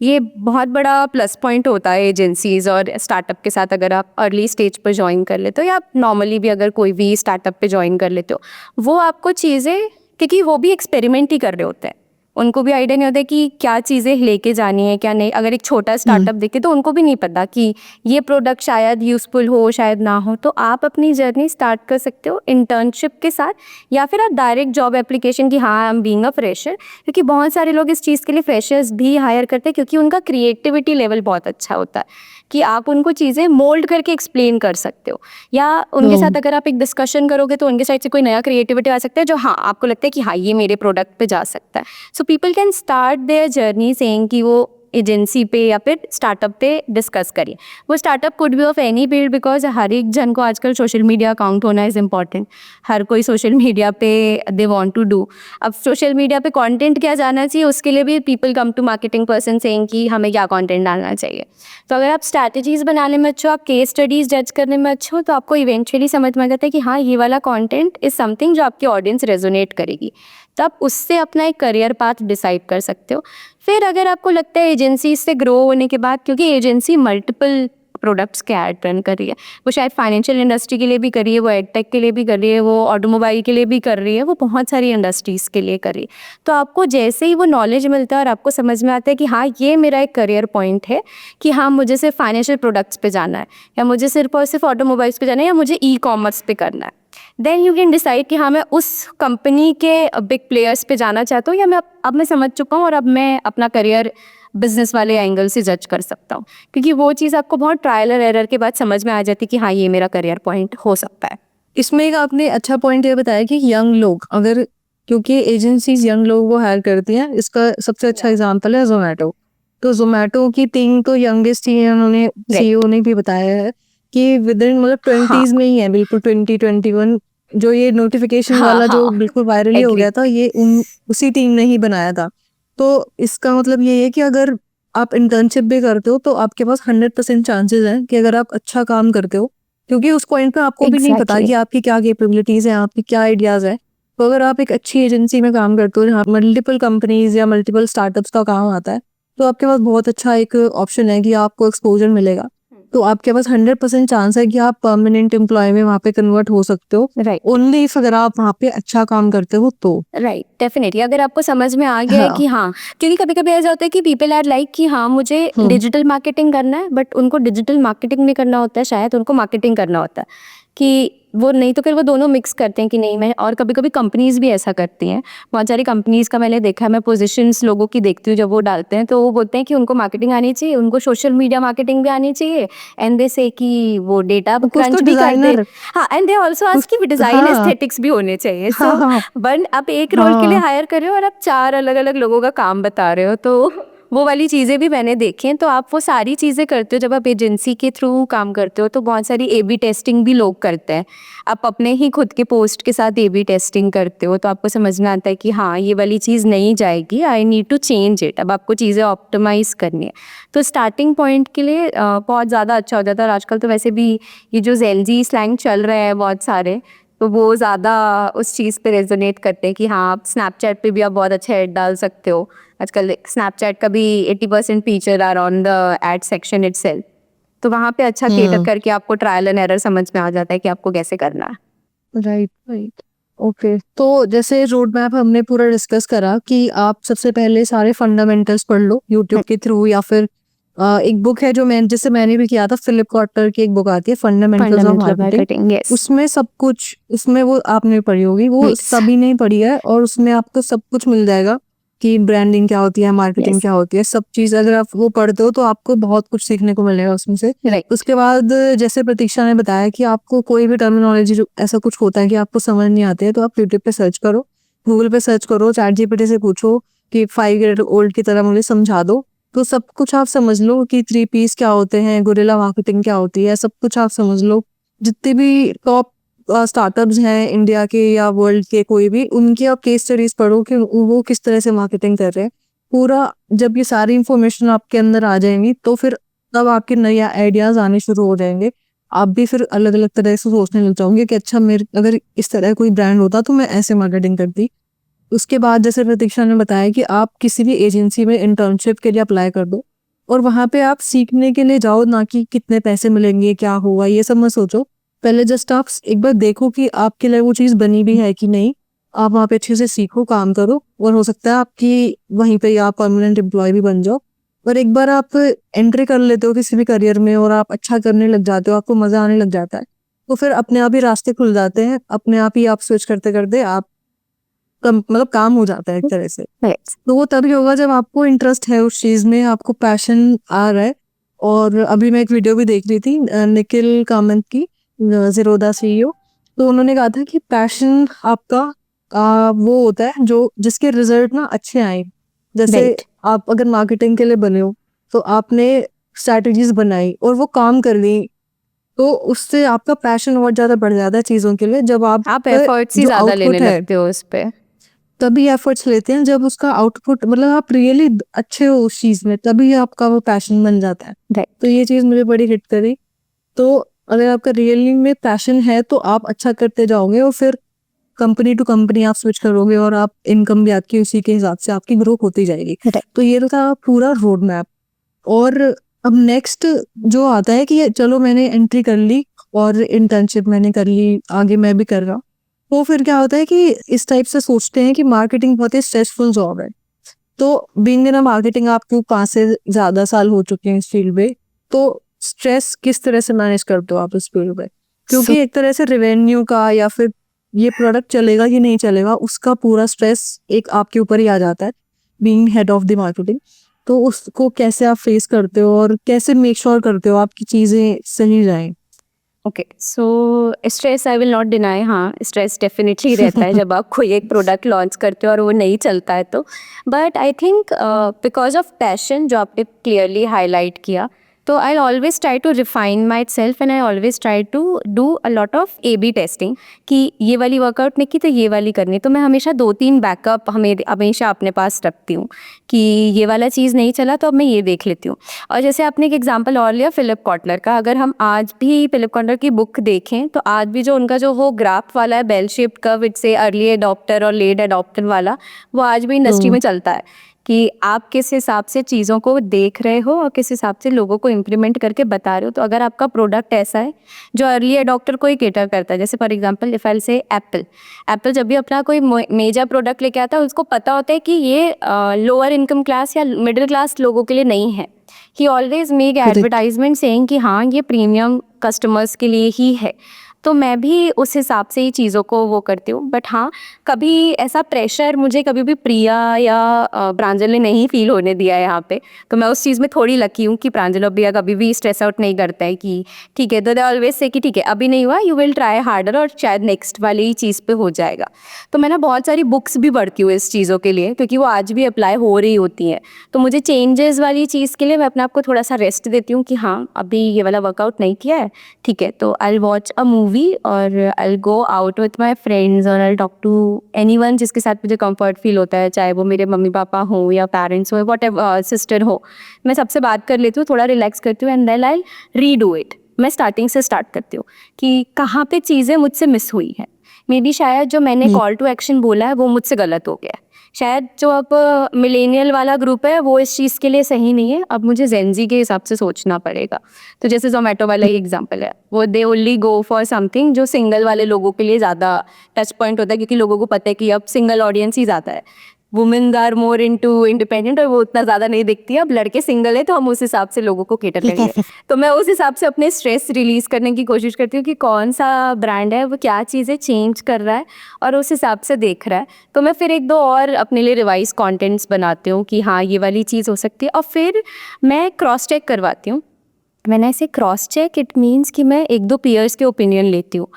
ये बहुत बड़ा प्लस पॉइंट होता है एजेंसीज और स्टार्टअप के साथ। अगर आप अर्ली स्टेज पर ज्वाइन कर लेते हो या आप नॉर्मली भी अगर कोई भी स्टार्टअप पे ज्वाइन कर लेते हो, वो आपको चीज़ें, क्योंकि वो भी एक्सपेरिमेंट ही कर रहे होते हैं, उनको भी आइडिया नहीं होता कि क्या चीज़ें लेके जानी है क्या नहीं। अगर एक छोटा स्टार्टअप देखे तो उनको भी नहीं पता कि ये प्रोडक्ट शायद यूज़फुल हो शायद ना हो। तो आप अपनी जर्नी स्टार्ट कर सकते हो इंटर्नशिप के साथ, या फिर आप डायरेक्ट जॉब एप्लीकेशन की हाँ I am being a fresher, क्योंकि बहुत सारे लोग इस चीज़ के लिए फ्रेशर्स भी हायर करते हैं क्योंकि उनका क्रिएटिविटी लेवल बहुत अच्छा होता है कि आप उनको चीज़ें मोल्ड करके एक्सप्लेन कर सकते हो, या उनके साथ अगर आप एक डिस्कशन करोगे तो उनके साइड से कोई नया क्रिएटिविटी आ सकता है जो हाँ आपको लगता है कि हाँ ये मेरे प्रोडक्ट पे जा सकता है। So people can start their journey saying कि वो एजेंसी पे या फिर स्टार्टअप पे डिस्कस करिए। वो startup could be of any field, because हर एक जन को आजकल सोशल मीडिया अकाउंट होना इज़ इम्पॉर्टेंट। हर कोई सोशल मीडिया पे दे वांट टू डू। अब सोशल मीडिया पे कंटेंट क्या जाना चाहिए उसके लिए भी people come to marketing person saying कि हमें क्या कंटेंट डालना चाहिए। तो अगर आप स्ट्रैटेजीज बनाने में अच्छे हो, आप केस स्टडीज जज करने में अच्छे हो, तो आपको इवेंचुअली समझ में आ जाता है कि हाँ ये वाला कंटेंट इज़ समथिंग जो आपकी ऑडियंस रेजोनेट करेगी। तो आप उससे अपना एक करियर पाथ डिसाइड कर सकते हो। फिर अगर आपको लगता है एजेंसी से ग्रो होने के बाद, क्योंकि एजेंसी मल्टीपल प्रोडक्ट्स के ऐड रन कर रही है, वो शायद फाइनेंशियल इंडस्ट्री के लिए भी कर रही है, वो एडटेक के लिए भी कर रही है, वो ऑटोमोबाइल के लिए भी कर रही है, वो बहुत सारी इंडस्ट्रीज़ के लिए कर रही है। तो आपको जैसे ही वो नॉलेज मिलता है और आपको समझ में आता है कि हाँ ये मेरा एक करियर पॉइंट है कि हाँ मुझे सिर्फ फाइनेंशियल प्रोडक्ट्स पे जाना है, या मुझे सिर्फ और सिर्फ ऑटोमोबाइल्स पे जाना है, या मुझे ई कॉमर्स पे करना है, देन यू कैन डिसाइड कि हाँ मैं उस कंपनी के बिग प्लेयर्स पे जाना चाहता हूँ, या अब मैं समझ चुका हूँ और अब मैं अपना करियर बिजनेस वाले एंगल से जज कर सकता हूँ। क्योंकि वो चीज़ आपको बहुत ट्रायल और एरर के बाद समझ में आ जाती है कि हाँ ये मेरा करियर पॉइंट हो सकता है।
इसमें एक आपने अच्छा पॉइंट ये बताया कि यंग लोग अगर, क्योंकि एजेंसीज यंग लोगों को हायर करती हैं, इसका सबसे अच्छा एग्जांपल है जोमेटो। तो जोमेटो की टीम तो यंगेस्ट ही है, उन्होंने सीईओ ने भी बताया है कि विद इन मतलब 20s में ही है, बिल्कुल 2021 जो ये नोटिफिकेशन वाला जो बिल्कुल वायरल ही हो गया था, ये उसी टीम ने ही बनाया था। तो इसका मतलब ये है कि अगर आप इंटर्नशिप भी करते हो तो आपके पास 100% चांसेस हैं कि अगर आप अच्छा काम करते हो क्योंकि उस पॉइंट पे आपको भी नहीं पता
Exactly.
कि आपकी क्या कैपेबिलिटीज हैं, आपकी क्या आइडियाज है। तो अगर आप एक अच्छी एजेंसी में काम करते हो जहाँ मल्टीपल कंपनीज या मल्टीपल स्टार्टअप्स का काम आता है, तो आपके पास बहुत अच्छा एक ऑप्शन है कि आपको एक्सपोजर मिलेगा। तो आपके पास 100% चांस है कि आप परमानेंट एम्प्लॉय में वहाँ पे कन्वर्ट हो सकते हो,
राइट
ओनली इफ अगर आप वहाँ पे अच्छा काम करते हो तो।
राइट डेफिनेटली अगर आपको समझ में आ गया है
हाँ।
कि हाँ, क्योंकि कभी कभी ऐसा होता है कि पीपल आर लाइक कि हाँ मुझे डिजिटल मार्केटिंग करना है, बट उनको डिजिटल मार्केटिंग नहीं करना होता है, शायद उनको मार्केटिंग करना होता है कि वो नहीं, तो फिर वो दोनों मिक्स करते हैं कि नहीं मैं, और कभी कभी कंपनीज भी ऐसा करती हैं। बहुत सारी कंपनीज का मैंने देखा है, मैं पोजीशंस लोगों की देखती हूँ जब वो डालते हैं तो वो बोलते हैं कि उनको मार्केटिंग आनी चाहिए, उनको सोशल मीडिया मार्केटिंग भी आनी चाहिए, एंड दे से कि वो डेटा
कुछ तो
क्रंच भी कर दे।
डिजाइनर।
हाँ, एंड दे ऑल्सो
कुछ।
आस्क कि डिजाइन
हाँ।
एस्थेटिक्स भी होने चाहिए।
हाँ।
सो
हाँ।
वन आप एक रोल के लिए
हाँ।
हायर कर रहे हो और आप 4 अलग-अलग लोगों का काम बता रहे हो, तो वो वाली चीज़ें भी मैंने देखी हैं। तो आप वो सारी चीज़ें करते हो जब आप एजेंसी के थ्रू काम करते हो, तो बहुत सारी ए-बी टेस्टिंग भी लोग करते हैं। आप अपने ही खुद के पोस्ट के साथ ए-बी टेस्टिंग करते हो, तो आपको समझ में आता है कि हाँ, ये वाली चीज़ नहीं जाएगी, I need to change it. अब आपको चीज़ें ऑप्टिमाइज़ करनी है। तो स्टार्टिंग पॉइंट के लिए बहुत ज़्यादा अच्छा हो जाता है, और आजकल तो वैसे भी ये जो ज़ेन-ज़ी स्लैंग चल रहे हैं बहुत सारे, तो वो ज़्यादा उस चीज़ पे रेजोनेट करते हैं कि हाँ, आप स्नैपचैट पे भी आप बहुत अच्छा ऐड डाल सकते हो। आजकल स्नैपचैट का भी 80% feature are on the ad section itself. तो वहाँ पे अच्छा केटर करके आपको ट्रायल एंड एरर समझ में आ जाता है कि आपको कैसे करना है।
Right right. ओके, तो जैसे रोड मैप हमने पूरा डिस्कस करा कि आप सबसे पहले सारे फंडामेंटल्स पढ़ लो यूट्यूब के थ्रू, या फिर एक बुक है जो मैंने भी किया था, फिलिप कॉटलर की एक बुक आती है fundamentals of
fundamental of
marketing.
Marketing, yes.
उसमें सब कुछ, उसमें वो आपने पढ़ी होगी, वो
यस,
सभी नहीं पढ़ी है, और उसमें आपको सब कुछ मिल जाएगा कि ब्रांडिंग क्या होती है, मार्केटिंग
यस,
क्या होती है, सब चीज अगर आप वो पढ़ते हो तो आपको बहुत कुछ सीखने को मिलेगा उसमें से।
राइट।
उसके बाद जैसे प्रतीक्षा ने बताया कि आपको कोई भी टर्मिनोलॉजी जो ऐसा कुछ होता है कि आपको समझ नहीं आती है, तो आप यूट्यूब पे सर्च करो, गूगल पे सर्च करो, चैट जीपीटी से पूछो कि 5 ईयर ओल्ड की तरह मुझे समझा दो, तो सब कुछ आप समझ लो कि 3 Ps क्या होते हैं, गुरिल्ला मार्केटिंग क्या होती है, सब कुछ आप समझ लो। जितने भी टॉप स्टार्टअप्स हैं इंडिया के या वर्ल्ड के कोई भी, उनकी आप केस स्टडीज पढ़ो कि वो किस तरह से मार्केटिंग कर रहे हैं पूरा। जब ये सारी इंफॉर्मेशन आपके अंदर आ जाएंगी तो फिर तब आपके नए आइडियाज आने शुरू हो जाएंगे। आप भी फिर अलग अलग तरह से सोचने लग जाओगे कि अच्छा, मेरे अगर इस तरह कोई ब्रांड होता तो मैं ऐसे मार्केटिंग करती। उसके बाद जैसे प्रतीक्षा ने बताया कि आप किसी भी एजेंसी में इंटर्नशिप के लिए अप्लाई कर दो, और वहां पे आप सीखने के लिए जाओ, ना कि कितने पैसे मिलेंगे, क्या होगा, ये सब मत सोचो। पहले जस्ट आप एक बार देखो कि आपके लिए वो चीज बनी भी है कि नहीं। आप वहाँ पे अच्छे से सीखो, काम करो, और हो सकता है आपकी वहीं पे आप परमानेंट एम्प्लॉय भी बन जाओ। और एक बार आप एंट्री कर लेते हो किसी भी करियर में और आप अच्छा करने लग जाते हो, आपको मजा आने लग जाता है, तो फिर अपने आप ही रास्ते खुल जाते हैं, अपने आप ही आप स्विच करते करते आप मतलब काम हो जाता है एक तरह से।
राइट।
तो वो तभी होगा जब आपको इंटरेस्ट है उस चीज में, आपको पैशन आ रहा है। और अभी मैं एक वीडियो भी देख रही थी निखिल कामत की, जीरोदा सीईओ। तो उन्होंने कहा था कि पैशन आपका वो होता है जो जिसके रिजल्ट ना अच्छे आए। जैसे
राइट।
आप अगर मार्केटिंग के लिए बने हो, तो आपने स्ट्रैटेजीज बनाई और वो काम कर ली, तो उससे आपका पैशन और ज्यादा बढ़ जाता है चीजों के लिए। जब
आप एफर्ट्स ही
जो
ज़्यादा लेने
आउटपुट है,
लगते हो उस पे।
तभी एफर्ट्स लेते हैं जब उसका आउटपुट, मतलब आप रियली अच्छे हो उस चीज में, तभी आपका वो पैशन बन जाता है।
राइट।
तो ये चीज मुझे बड़ी हिट करी। तो अगर आपका रियली में पैशन है तो आप अच्छा करते जाओगे, और फिर कंपनी टू कंपनी आप स्विच करोगे, और आप इनकम भी आपकी उसी के हिसाब से आपकी ग्रो होती जाएगी।
राइट।
तो ये था पूरा रोड मैप। और अब नेक्स्ट जो आता है कि चलो मैंने एंट्री कर ली और इंटर्नशिप मैंने कर ली, आगे मैं भी कर रहा हूँ, तो फिर क्या होता है कि इस टाइप से सोचते हैं कि मार्केटिंग बहुत ही स्ट्रेसफुल जॉब है। तो बीइंग इन अ मार्केटिंग आपको 5 से ज्यादा साल हो चुके हैं इस फील्ड में, तो स्ट्रेस किस तरह से मैनेज करते हो आप इस फील्ड में? क्योंकि एक तरह से रेवेन्यू का या फिर ये प्रोडक्ट चलेगा कि नहीं चलेगा उसका पूरा स्ट्रेस एक आपके ऊपर ही आ जाता है, being head of the marketing. तो उसको कैसे आप फेस करते हो और कैसे मेक श्योर करते हो आपकी चीजें सही जाएं?
Okay, so stress I will not deny, हाँ स्ट्रेस डेफिनेटली रहता है जब आप कोई एक प्रोडक्ट लॉन्च करते हो और वो नहीं चलता है तो। But I think because of passion जो आपने क्लियरली हाईलाइट किया, तो I always try to refine my self and I always try to do a lot of A/B testing कि ये वाली वर्कआउट नहीं की तो ये वाली करनी। तो मैं हमेशा 2-3 बैकअप हमेशा अपने पास रखती हूँ कि ये वाला चीज़ नहीं चला तो अब मैं ये देख लेती हूँ। और जैसे आपने एक एग्जांपल और लिया फिलिप कॉटलर का, अगर हम आज भी फिलिप कॉटलर की बुक देखें तो आज भी जो उनका जो वो ग्राफ वाला है बेल शेप्ड कर्व, इट्स से अर्ली अडॉप्टर और लेट अडॉप्टर वाला, वो आज भी इंडस्ट्री में चलता है कि आप किस हिसाब से चीज़ों को देख रहे हो और किस हिसाब से लोगों को इम्प्लीमेंट करके बता रहे हो। तो अगर आपका प्रोडक्ट ऐसा है जो अर्ली अडॉप्टर को ही केटर करता है, जैसे फॉर एग्जांपल इफ आई से एप्पल जब भी अपना कोई मेजर प्रोडक्ट लेके आता है उसको पता होता है कि ये लोअर इनकम क्लास या मिडिल क्लास लोगों के लिए नहीं है। ही ऑलवेज मेक एडवर्टाइजमेंट सेइंग कि हाँ ये प्रीमियम कस्टमर्स के लिए ही है। तो मैं भी उस हिसाब से ही चीज़ों को वो करती हूँ। बट हाँ, कभी ऐसा प्रेशर मुझे कभी भी प्रिया या प्रांजल ने नहीं फील होने दिया है यहाँ पे। तो मैं उस चीज़ में थोड़ी लकी हूँ कि प्रांजल और प्रिया कभी भी स्ट्रेस आउट नहीं करता है कि ठीक है, तो दे ऑलवेज से कि ठीक है अभी नहीं हुआ, यू विल ट्राई हार्डर और शायद नेक्स्ट वाली चीज़ पे हो जाएगा। तो मैं ना बहुत सारी बुक्स भी पढ़ती हूँ इस चीज़ों के लिए क्योंकि वो आज भी अप्लाई हो रही होती हैं। तो मुझे चेंजेस वाली चीज़ के लिए मैं अपने आप को थोड़ा सा रेस्ट देती हूँ कि हाँ अभी ये वाला वर्कआउट नहीं किया है, ठीक है, तो आई वॉच अ मूवी और I go out with my friends और आई टॉक टू एनीवन जिसके साथ मुझे कंफर्ट फील होता है, चाहे वो मेरे मम्मी पापा हो या पेरेंट्स हो, वॉट एवर, सिस्टर हो। मैं सबसे बात कर लेती हूँ, थोड़ा रिलैक्स करती हूँ and then I redo it. मैं स्टार्टिंग से स्टार्ट करती हूँ कि कहाँ पे चीज़ें मुझसे मिस हुई हैं। मे बी शायद जो मैंने कॉल टू एक्शन बोला है वो मुझसे गलत हो गया है। शायद जो अब मिलेनियल वाला ग्रुप है वो इस चीज़ के लिए सही नहीं है, अब मुझे जेनजी के हिसाब से सोचना पड़ेगा। तो जैसे जोमेटो वाला ही एग्जांपल है, वो they only go for something जो सिंगल वाले लोगों के लिए ज़्यादा टच पॉइंट होता है क्योंकि लोगों को पता है कि अब सिंगल ऑडियंस ही ज़्यादा है। Women are more into independent और वो उतना ज़्यादा नहीं दिखती है। अब लड़के सिंगल है तो हम उस हिसाब से लोगों को केटर करेंगे। तो मैं उस हिसाब से अपने स्ट्रेस रिलीज करने की कोशिश करती हूँ कि कौन सा ब्रांड है वो क्या चीज़ें चेंज कर रहा है और उस हिसाब से देख रहा है। तो मैं फिर 1-2 और अपने लिए रिवाइज कंटेंट्स बनाती हूँ कि हाँ ये वाली चीज़ हो सकती है और फिर मैं क्रॉस चेक करवाती हूँ। मैंने ऐसे क्रॉस चेक इट मीन्स कि मैं 1-2 पीयर्स के ओपिनियन लेती हूँ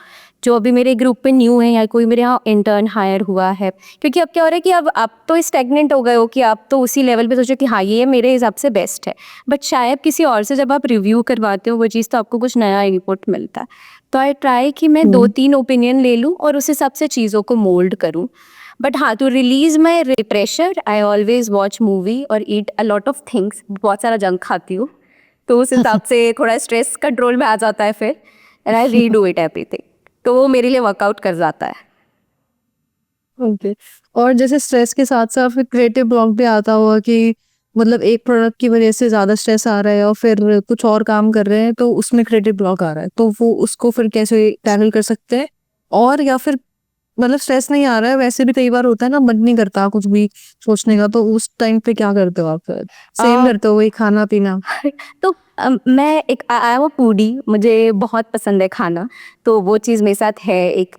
जो अभी मेरे ग्रुप पे न्यू है या कोई मेरे यहाँ इंटर्न हायर हुआ है। क्योंकि अब क्या हो रहा है कि अब आप तो स्टैग्नेंट हो गए हो कि आप तो उसी लेवल पे सोचो कि हाँ ये मेरे हिसाब से बेस्ट है, बट शायद किसी और से जब आप रिव्यू करवाते हो वो चीज़ तो आपको कुछ नया इनपुट मिलता है। तो आई ट्राई कि मैं 2-3 ओपिनियन ले लूँ और उस हिसाब से चीज़ों को मोल्ड करूँ। बट हाँ, to release my pressure I always watch movie और eat a lot of things. बहुत सारा जंक खाती हूँ तो उस हिसाब से थोड़ा स्ट्रेस कंट्रोल में आ जाता है फिर and I redo it everything. तो वो मेरे लिए वर्कआउट कर जाता है।
ओके। और जैसे स्ट्रेस के साथ साथ फिर क्रिएटिव ब्लॉक भी आता होगा कि मतलब एक प्रोडक्ट की वजह से ज़्यादा स्ट्रेस आ रहा है और फिर कुछ और काम कर रहे हैं तो उसमें क्रिएटिव ब्लॉक आ रहा है, तो वो उसको फिर कैसे टैकल कर सकते हैं? और या फिर मतलब स्ट्रेस नहीं आ रहा है, वैसे भी कई बार होता है ना, मन नहीं करता कुछ भी सोचने का, तो उस टाइम पे क्या करते हो आप फिर? सेम करते हो वही खाना पीना?
तो मैं एक आई एम अ फूडी, मुझे बहुत पसंद है खाना। तो वो चीज़ मेरे साथ है एक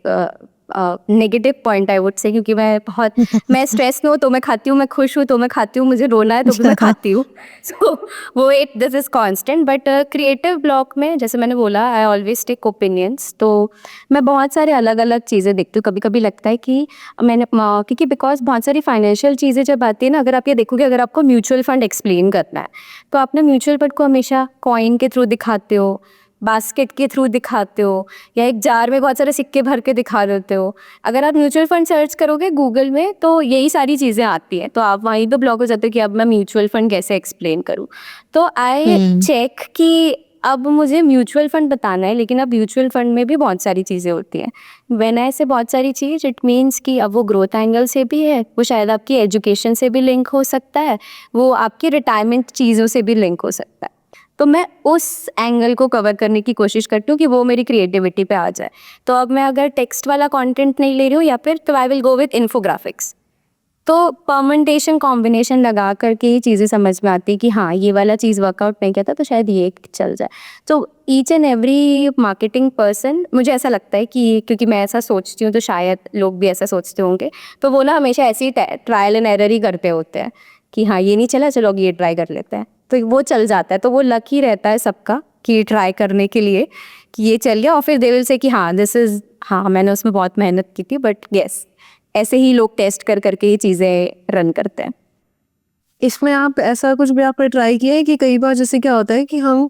नेगेटिव पॉइंट आई वुड से, क्योंकि मैं स्ट्रेस में हूँ तो मैं खाती हूँ, मैं खुश हूँ तो मैं खाती हूँ, मुझे रोना है तो भी मैं खाती हूँ। सो वो this is constant. But creative block में जैसे मैंने बोला आई ऑलवेज टेक ओपिनियंस। तो मैं बहुत सारे अलग अलग चीज़ें देखती हूँ। कभी कभी लगता है कि क्योंकि बिकॉज बहुत सारी फाइनेंशियल चीज़ें जब आती है ना, अगर आप ये देखोगे, अगर आपको म्यूचुअल फंड एक्सप्लेन करना है तो आप ना म्यूचुअल फंड को हमेशा कॉइन के थ्रू दिखाते हो, बास्केट के थ्रू दिखाते हो, या एक जार में बहुत सारे सिक्के भर के दिखा देते हो। अगर आप म्यूचुअल फंड सर्च करोगे गूगल में तो यही सारी चीज़ें आती हैं, तो आप वहीं तो ब्लॉक हो जाते हो कि अब मैं म्यूचुअल फंड कैसे एक्सप्लेन करूँ। तो आई चेक कि अब मुझे म्यूचुअल फंड बताना है, लेकिन अब म्यूचुअल फंड में भी बहुत सारी चीज़ें होती हैं। व्हेन आई से बहुत सारी चीज़, इट मीन्स कि अब वो ग्रोथ एंगल से भी है, वो शायद आपकी एजुकेशन से भी लिंक हो सकता है, वो आपकी रिटायरमेंट चीज़ों से भी लिंक हो सकता है। तो मैं उस एंगल को कवर करने की कोशिश करती हूँ कि वो मेरी क्रिएटिविटी पे आ जाए। तो अब मैं अगर टेक्स्ट वाला कंटेंट नहीं ले रही हूँ या फिर, तो आई विल गो विद इन्फोग्राफिक्स। तो परमेंटेशन कॉम्बिनेशन लगा करके ये चीज़ें समझ में आती है कि हाँ ये वाला चीज़ वर्कआउट नहीं किया था तो शायद ये चल जाए। तो each and every marketing person, मुझे ऐसा लगता है कि क्योंकि मैं ऐसा सोचती हूँ तो शायद लोग भी ऐसा सोचते होंगे, तो वो ना हमेशा ऐसे ही ट्रायल एंड एरर ही करते होते हैं कि हाँ ये नहीं चला, चलो अब ये ट्राई कर लेते हैं, तो वो चल जाता है। तो वो लक ही रहता है सबका कि ट्राई करने के लिए कि ये चल गया, और फिर दे विल से कि हाँ दिस इज़, हाँ मैंने उसमें बहुत मेहनत की थी। बट येस, ऐसे ही लोग टेस्ट कर करके ये चीज़ें रन करते हैं।
इसमें आप ऐसा कुछ भी आपने ट्राई किया है कि कई बार जैसे क्या होता है कि हम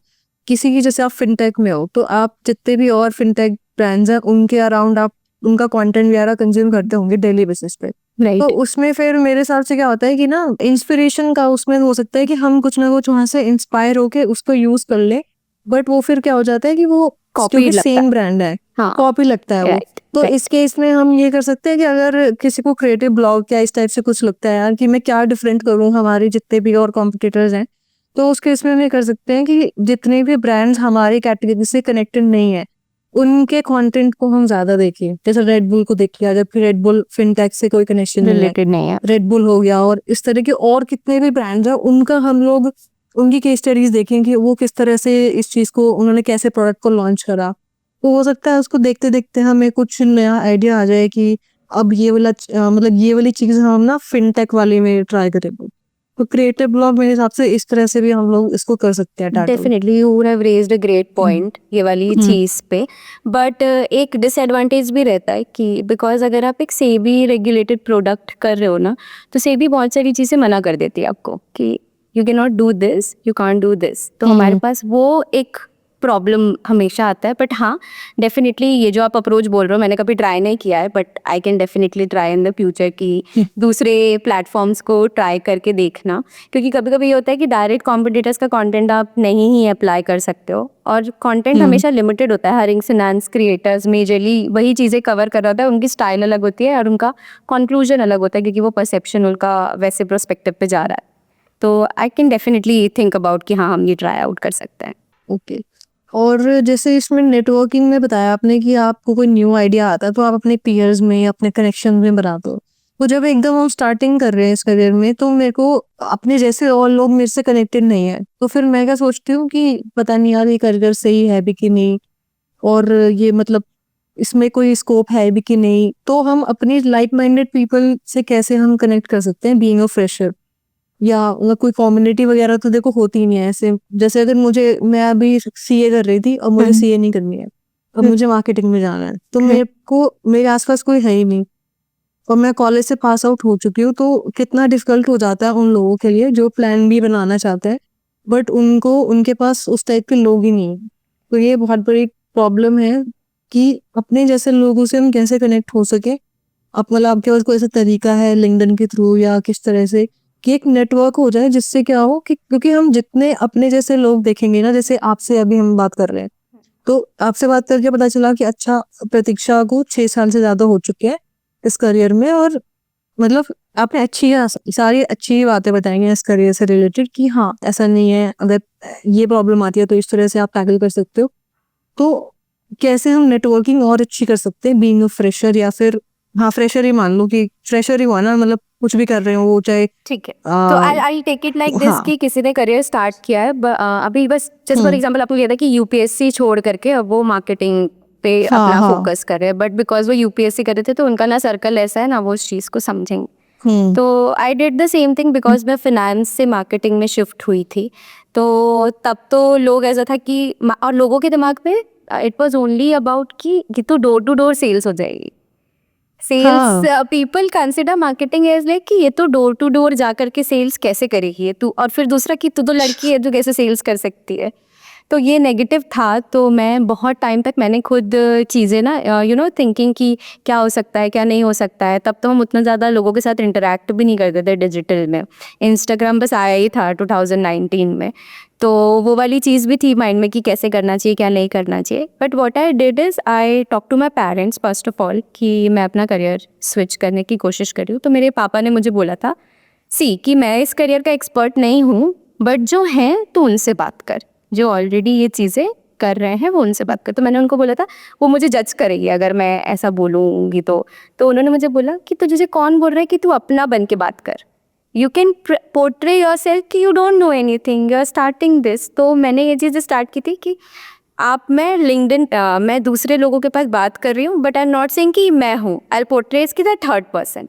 किसी की, जैसे आप फिनटेक में हो तो आप जितने भी और फिनटेक ब्रांड्स हैं उनके अराउंड आप उनका कंटेंट वगैरह कंज्यूम करते होंगे डेली बेसिस पे। तो
राइट
उसमें फिर मेरे हिसाब से क्या होता है कि ना इंस्पिरेशन का उसमें हो सकता है कि हम कुछ ना कुछ वहां से इंस्पायर होके उसको यूज कर ले, बट वो फिर क्या हो जाता है कि वो
Copy
क्योंकि
लगता
सेम ब्रांड है,
हाँ
कॉपी लगता है वो।
राइट
तो
राइट
इस केस में हम ये कर सकते हैं कि अगर किसी को क्रिएटिव ब्लॉग या इस टाइप से कुछ लगता है यार कि मैं क्या डिफरेंट करूं हमारे जितने भी और कॉम्पिटिटर्स हैं, तो उस केस में हम ये कर सकते हैं कि जितने भी ब्रांड्स हमारी कैटेगरी से कनेक्टेड नहीं है उनके कंटेंट को हम ज्यादा देखें। जैसे रेड बुल को देख लिया, जबकि रेड बुल फिनटेक से कोई कनेक्शन नहीं है,
रिलेटेड नहीं है।
रेड बुल हो गया, और इस तरह के और कितने भी ब्रांड्स हैं उनका हम लोग उनकी केस स्टडीज देखें कि वो किस तरह से इस चीज को उन्होंने कैसे प्रोडक्ट को लॉन्च करा। तो हो सकता है उसको देखते देखते हमें कुछ नया आइडिया आ जाए कि अब ये वाला मतलब ये वाली चीज हम ना फिनटेक वाले में ट्राई करेंगे। तो क्रिएटिव ब्लॉग मेरे हिसाब से इस तरह से भी हम लोग इसको कर सकते हैं tattoo.
Definitely you have raised a great point ये वाली चीज़ पे। बट एक डिसएडवांटेज भी रहता है कि बिकॉज अगर आप एक सेबी रेगुलेटेड प्रोडक्ट कर रहे हो ना, तो सेबी बहुत सारी चीज़ें मना कर देती है आपको कि you can not do this, you can't do this. तो हमारे पास वो एक प्रॉब्लम हमेशा आता है। बट हाँ, डेफिनेटली ये जो आप अप्रोच बोल रहे हो मैंने कभी ट्राई नहीं किया है, but I can definitely try in the future कि दूसरे प्लेटफॉर्म्स को ट्राई करके देखना। क्योंकि कभी कभी ये होता है कि डायरेक्ट कॉम्पिटिटर्स का कंटेंट आप नहीं ही अप्लाई कर सकते हो, और कंटेंट हमेशा लिमिटेड होता है। हर इंसान क्रिएटर्स मेजरली वही चीज़ें कवर कर रहा होता है, उनकी स्टाइल अलग होती है और उनका कंक्लूजन अलग होता है, क्योंकि वो परसेप्शन उनका वैसे प्रोस्पेक्टिव पे जा रहा है। तो I can definitely think about कि हाँ हम ये ट्राई आउट कर सकते हैं।
ओके। और जैसे इसमें नेटवर्किंग में बताया आपने कि आपको कोई न्यू आइडिया आता है तो आप अपने पीयर्स में अपने कनेक्शन में बनाते हो। तो जब एकदम हम स्टार्टिंग कर रहे हैं इस करियर में तो मेरे को अपने जैसे और लोग मेरे से कनेक्टेड नहीं है, तो फिर मैं क्या सोचती हूँ कि पता नहीं यार ये करियर सही है भी कि नहीं, और ये मतलब इसमें कोई स्कोप है भी कि नहीं। तो हम अपनी लाइक माइंडेड पीपल से कैसे हम कनेक्ट कर सकते हैं बीइंग अ फ्रेशर, या मतलब कोई कम्युनिटी वगैरह तो देखो होती ही नहीं है ऐसे। जैसे अगर मैं अभी सीए कर रही थी और मुझे सीए नहीं करनी है, अब मुझे मार्केटिंग में जाना है, तो मेरे को मेरे आसपास कोई है ही नहीं और मैं कॉलेज से पास आउट हो चुकी हूँ। तो कितना डिफिकल्ट हो जाता है उन लोगों के लिए जो प्लान भी बनाना चाहते हैं बट उनको उनके पास उस टाइप के लोग ही नहीं है। तो ये बहुत बड़ी प्रॉब्लम है कि अपने जैसे लोगों से हम कैसे कनेक्ट हो सके। अब मतलब आपके पास कोई ऐसा तरीका है लिंक्डइन के थ्रू या किस तरह से कि एक नेटवर्क हो जाए जिससे क्या हो कि क्योंकि हम जितने अपने जैसे लोग देखेंगे ना, जैसे आपसे अभी हम बात कर रहे हैं तो आपसे बात करके पता चला कि अच्छा प्रतीक्षा को 6 साल से ज्यादा हो चुके हैं इस करियर में, और मतलब आपने सारी अच्छी बातें बताएंगे इस करियर से रिलेटेड कि हाँ ऐसा नहीं है, अगर ये प्रॉब्लम आती है तो इस तरह से आप टैकल कर सकते हो। तो कैसे हम नेटवर्किंग और अच्छी कर सकते हैं बीइंग अ फ्रेशर, या फिर हाँ फ्रेशर ही मान लो कि फ्रेशर ही हुआ ना, मतलब कुछ भी कर रहे हो वो चाहे
ठीक है, तो I take it like this
हाँ।
कि किसी ने करियर स्टार्ट किया है अभी बस जस्ट फॉर एग्जांपल आपको ये था कि यूपीएससी छोड़ करके अब वो मार्केटिंग पे
हाँ
अपना
हाँ
फोकस कर रहे हैं, बट बिकॉज वो यूपीएससी कर रहे थे तो उनका ना सर्कल ऐसा है ना वो उस चीज़ को समझेंगे।
हम्म
तो I did the same thing because मैं फिनेंस से मार्केटिंग में शिफ्ट हुई थी। तो तब तो लोग ऐसा था कि और लोगों के दिमाग में इट वॉज ओनली अबाउट कि ये तो डोर टू डोर सेल्स हो जाएगी। सेल्स
हाँ
people consider marketing as like कि ये तो डोर टू डोर जा करके सेल्स कैसे करेगी ये तू, और फिर दूसरा कि तू तो लड़की है जो कैसे सेल्स कर सकती है। तो ये नेगेटिव था। तो मैं बहुत टाइम तक मैंने खुद चीज़ें ना थिंकिंग कि क्या हो सकता है क्या नहीं हो सकता है। तब तो हम उतना ज़्यादा लोगों के साथ इंटरेक्ट भी नहीं करते थे डिजिटल में। इंस्टाग्राम बस आया ही था 2019 में, तो वो वाली चीज़ भी थी माइंड में कि कैसे करना चाहिए क्या नहीं करना चाहिए। But what I did is I talk to my parents first of all कि मैं अपना करियर स्विच करने की कोशिश कर रही हूँ। तो मेरे पापा ने मुझे बोला था कि मैं इस करियर का एक्सपर्ट नहीं हूँ, बट जो हैं तो उनसे बात कर, जो ऑलरेडी ये चीज़ें कर रहे हैं वो उनसे बात कर। तो मैंने उनको बोला था वो मुझे जज करेगी अगर मैं ऐसा बोलूँगी तो उन्होंने मुझे बोला कि तुझे कौन बोल रहा है कि तू अपना बन के बात कर, you can portray yourself कि you don't know anything, you are starting this. तो मैंने ये चीज़ें स्टार्ट की थी कि मैं लिंक्डइन मैं दूसरे लोगों के पास बात कर रही हूँ but I am not saying कि मैं हूँ, आई पोर्ट्रे इसकी द थर्ड पर्सन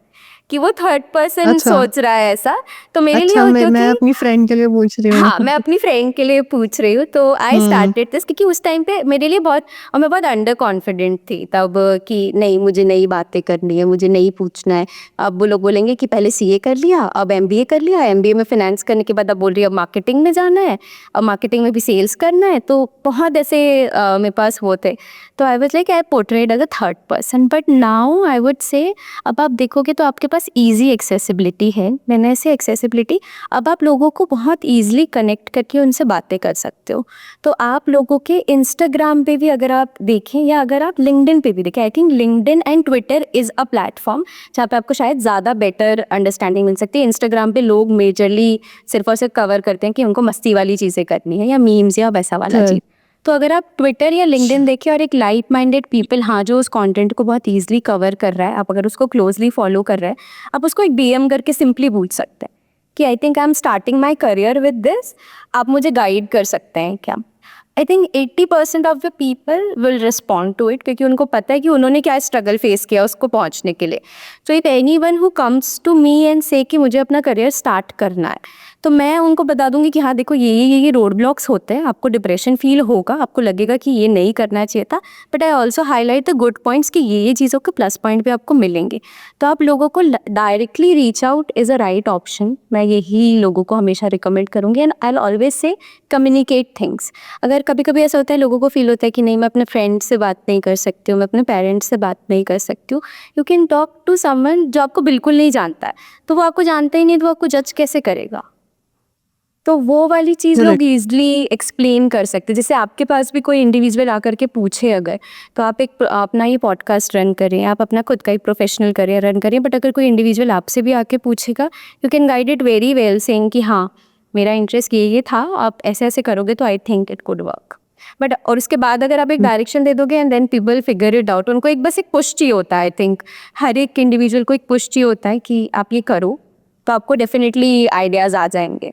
कि वो थर्ड पर्सन
अच्छा।
सोच रहा है ऐसा, तो मेरे लिए
अच्छा, मैं
क्योंकि
अपनी फ्रेंड के लिए पूछ रही हूँ।
हाँ, मैं अपनी फ्रेंड के लिए पूछ रही हूँ, तो आई स्टार्टेड दिस क्योंकि उस टाइम पे मेरे लिए बहुत, और मैं बहुत अंडर कॉन्फिडेंट थी तब कि नहीं, मुझे नई बातें करनी है, मुझे नहीं पूछना है। अब वो लोग बोलेंगे कि पहले सीए कर लिया, अब एमबीए कर लिया, एमबीए में फाइनेंस करने के बाद अब बोल रही है अब मार्केटिंग में जाना है, अब मार्केटिंग में भी सेल्स करना है, तो बहुत ऐसे मेरे पास वो थे। तो I was like I portrayed as a third person, but now I would say अब आप देखोगे तो आपके पास ईजी एक्सेसिबिलिटी है। मैंने ऐसे एक्सेसिबिलिटी, अब आप लोगों को बहुत ईजिली कनेक्ट करके उनसे बातें कर सकते हो। तो आप लोगों के इंस्टाग्राम पे भी अगर आप देखें या अगर आप लिंक्डइन पे भी देखें, I think LinkedIn and Twitter is a platform जहाँ पे आपको शायद ज़्यादा बेटर अंडरस्टैंडिंग मिल सकती है। इंस्टाग्राम पे लोग मेजरली सिर्फ और सिर्फ कवर करते हैं कि उनको मस्ती वाली चीज़ें करनी है या मीम्स या वैसा वाला
Correct.
चीज़। तो अगर आप ट्विटर या लिंक्डइन देखें और एक लाइट माइंडेड पीपल, हाँ, जो उस कंटेंट को बहुत ईजिली कवर कर रहा है, आप अगर उसको क्लोजली फॉलो कर रहे हैं, आप उसको एक डीएम करके सिंपली पूछ सकते हैं कि I think I am starting my career with this, आप मुझे गाइड कर सकते हैं क्या। I think 80% of the people will respond to it, क्योंकि उनको पता है कि उन्होंने क्या स्ट्रगल फेस किया उसको पहुंचने के लिए। So if anyone who comes to me and say कि मुझे अपना करियर स्टार्ट करना है, तो मैं उनको बता दूंगी कि हाँ देखो, ये रोड ब्लॉक्स होते हैं, आपको डिप्रेशन फील होगा, आपको लगेगा कि ये नहीं करना चाहिए था, but I also highlight the good points कि ये चीज़ों के प्लस पॉइंट भी आपको मिलेंगे। तो आप लोगों को directly reach out is a right option, मैं यही लोगों को हमेशा रिकमेंड करूँगी। And I always say communicate things. अगर कभी कभी ऐसा होता है, लोगों को फील होता है कि नहीं, मैं अपने फ्रेंड से बात नहीं कर सकती हूँ, मैं अपने पेरेंट्स से बात नहीं कर सकती हूँ, you can talk to someone जो आपको बिल्कुल नहीं जानता है। तो वो आपको जानता ही नहीं, तो वो आपको जज कैसे करेगा। तो वो वाली चीज़ लोग
Correct.
ईजिली एक्सप्लेन कर सकते हैं। जैसे आपके पास भी कोई इंडिविजुअल आकर के पूछे अगर, तो आप एक अपना ये पॉडकास्ट रन करें, आप अपना खुद का एक प्रोफेशनल करियर रन करें, बट अगर कोई इंडिविजुअल आपसे भी आके पूछेगा, you can guide it very well saying कि हाँ, मेरा इंटरेस्ट ये था, आप ऐसे ऐसे करोगे तो I think it could work. But और उसके बाद अगर आप एक डायरेक्शन दे दोगे and then people figure it out, उनको एक बस एक पुश चाहिए होता है। आई थिंक हर एक इंडिविजुअल को एक पुश चाहिए होता है कि आप ये करो, तो आपको डेफिनेटली आइडियाज़ आ जाएंगे।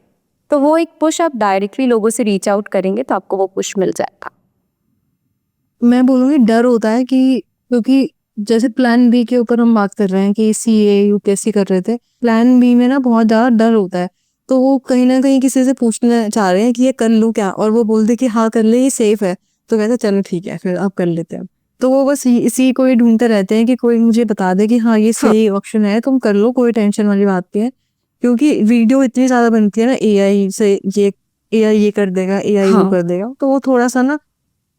तो वो एक पुश आप डायरेक्टली लोगों से रीच आउट करेंगे तो आपको वो पुश मिल जाएगा।
मैं बोलूँगी डर होता है कि, क्योंकि जैसे प्लान बी के ऊपर हम बात कर रहे हैं कि सीए यूपीएससी कर रहे थे, प्लान बी में ना बहुत ज़्यादा डर होता है। तो वो कहीं ना कहीं किसी से पूछना चाह रहे हैं कि ये कर लूँ क्या, और वो बोलते कि हाँ कर ले, ये सेफ है, तो कहते चलो ठीक है फिर आप कर लेते हैं। तो वो बस इसी को ही ढूंढते रहते हैं कि कोई मुझे बता दे कि हाँ ये सही ऑप्शन है, तुम कर लो, कोई टेंशन वाली बात नहीं है। क्योंकि वीडियो इतनी ज़्यादा बनती है ना, एआई से, ये एआई ये कर देगा, एआई वो
हाँ,
कर देगा, तो वो थोड़ा सा ना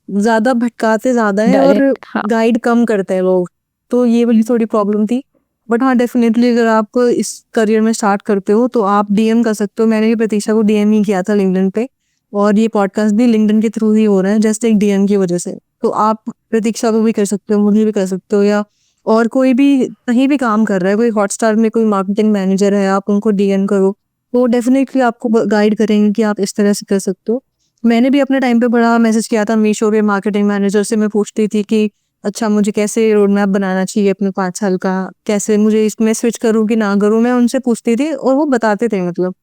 ज्यादा भटकाते ज्यादा है और
डायरेक्ट, हाँ।
गाइड कम करते हैं लोग। तो ये वाली थोड़ी प्रॉब्लम थी। बट हाँ, डेफिनेटली अगर आप इस करियर में स्टार्ट करते हो तो आप डीएम कर सकते हो। मैंने भी प्रतीक्षा को डीएम ही किया था लिंक्डइन पे, और ये पॉडकास्ट भी लिंक्डइन के थ्रू ही हो रहा है, जस्ट एक डीएम की वजह से। तो आप प्रतीक्षा को भी कर सकते हो, मुझे भी कर सकते हो, या और कोई भी कहीं भी काम कर रहा है, कोई हॉटस्टार में कोई मार्केटिंग मैनेजर है, आप उनको डीएम करो, तो डेफिनेटली आपको गाइड करेंगे कि आप इस तरह से कर सकते हो। मैंने भी अपने टाइम पे बड़ा मैसेज किया था मीशो पे मार्केटिंग मैनेजर से। मैं पूछती थी कि अच्छा मुझे कैसे रोड मैप बनाना चाहिए अपने 5 साल का, कैसे मुझे इसमें स्विच करूँ कि ना करूँ, मैं उनसे पूछती थी और वो बताते थे। मतलब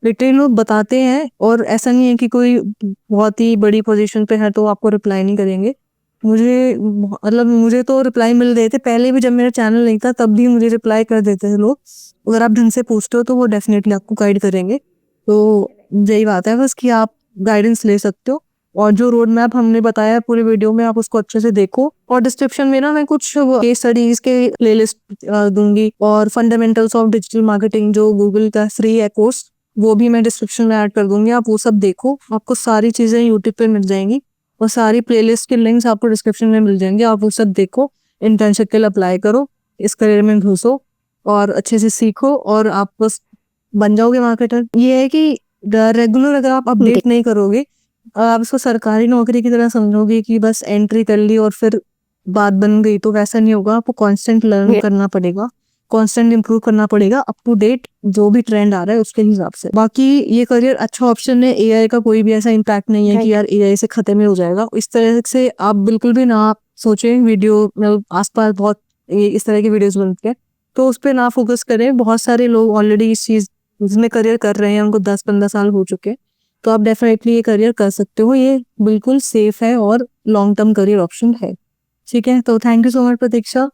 लिटरली लोग बताते हैं, और ऐसा नहीं है कि कोई बहुत ही बड़ी पोजीशन पे है तो आपको रिप्लाई नहीं करेंगे। मतलब मुझे तो रिप्लाई मिल रहे थे पहले भी, जब मेरा चैनल नहीं था तब भी मुझे रिप्लाई कर देते थे लोग। अगर आप ढंग से पूछते हो तो वो डेफिनेटली आपको गाइड करेंगे। तो यही बात है बस कि आप गाइडेंस ले सकते हो। और जो रोड मैप हमने बताया है पूरी वीडियो में, आप उसको अच्छे से देखो। और डिस्क्रिप्शन में ना मैं कुछ केस स्टडीज के प्लेलिस्ट दूंगी, और फंडामेंटल्स ऑफ डिजिटल मार्केटिंग जो गूगल का फ्री है कोर्स, वो भी मैं डिस्क्रिप्शन में ऐड कर दूंगी। आप वो सब देखो, आपको सारी चीजें यूट्यूब पे मिल जाएंगी, और सारी प्लेलिस्ट के लिंक्स आपको डिस्क्रिप्शन में मिल जाएंगे। आप वो सब देखो, इंटर्नशिप के लिए अप्लाई करो, इस करियर में घुसो और अच्छे से सीखो, और आप बस बन जाओगे मार्केटर। ये है कि रेगुलर अगर आप अपडेट नहीं करोगे, आप इसको सरकारी नौकरी की तरह समझोगे कि बस एंट्री कर ली और फिर बात बन गई, तो वैसा नहीं होगा। आपको कांस्टेंट लर्न करना पड़ेगा, कांस्टेंट इंप्रूव करना पड़ेगा, अप टू डेट जो भी ट्रेंड आ रहा है उसके हिसाब से। बाकी ये करियर अच्छा ऑप्शन है। एआई का कोई भी ऐसा इम्पैक्ट नहीं है कि यार एआई से खत्म ही हो जाएगा, इस तरह से आप बिल्कुल भी ना सोचें। वीडियो मतलब आसपास बहुत इस तरह की वीडियोस बनती है, तो उस पर ना फोकस करें। बहुत सारे लोग ऑलरेडी इस चीज इसमें करियर कर रहे हैं, उनको 10-15 साल हो चुके हैं, तो आप डेफिनेटली ये करियर कर सकते हो। ये बिल्कुल सेफ है और लॉन्ग टर्म करियर ऑप्शन है। ठीक है, तो थैंक यू सो मच प्रतीक्षा,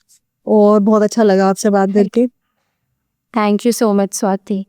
और बहुत अच्छा लगा आपसे बात करके।
Thank you so much, Swati.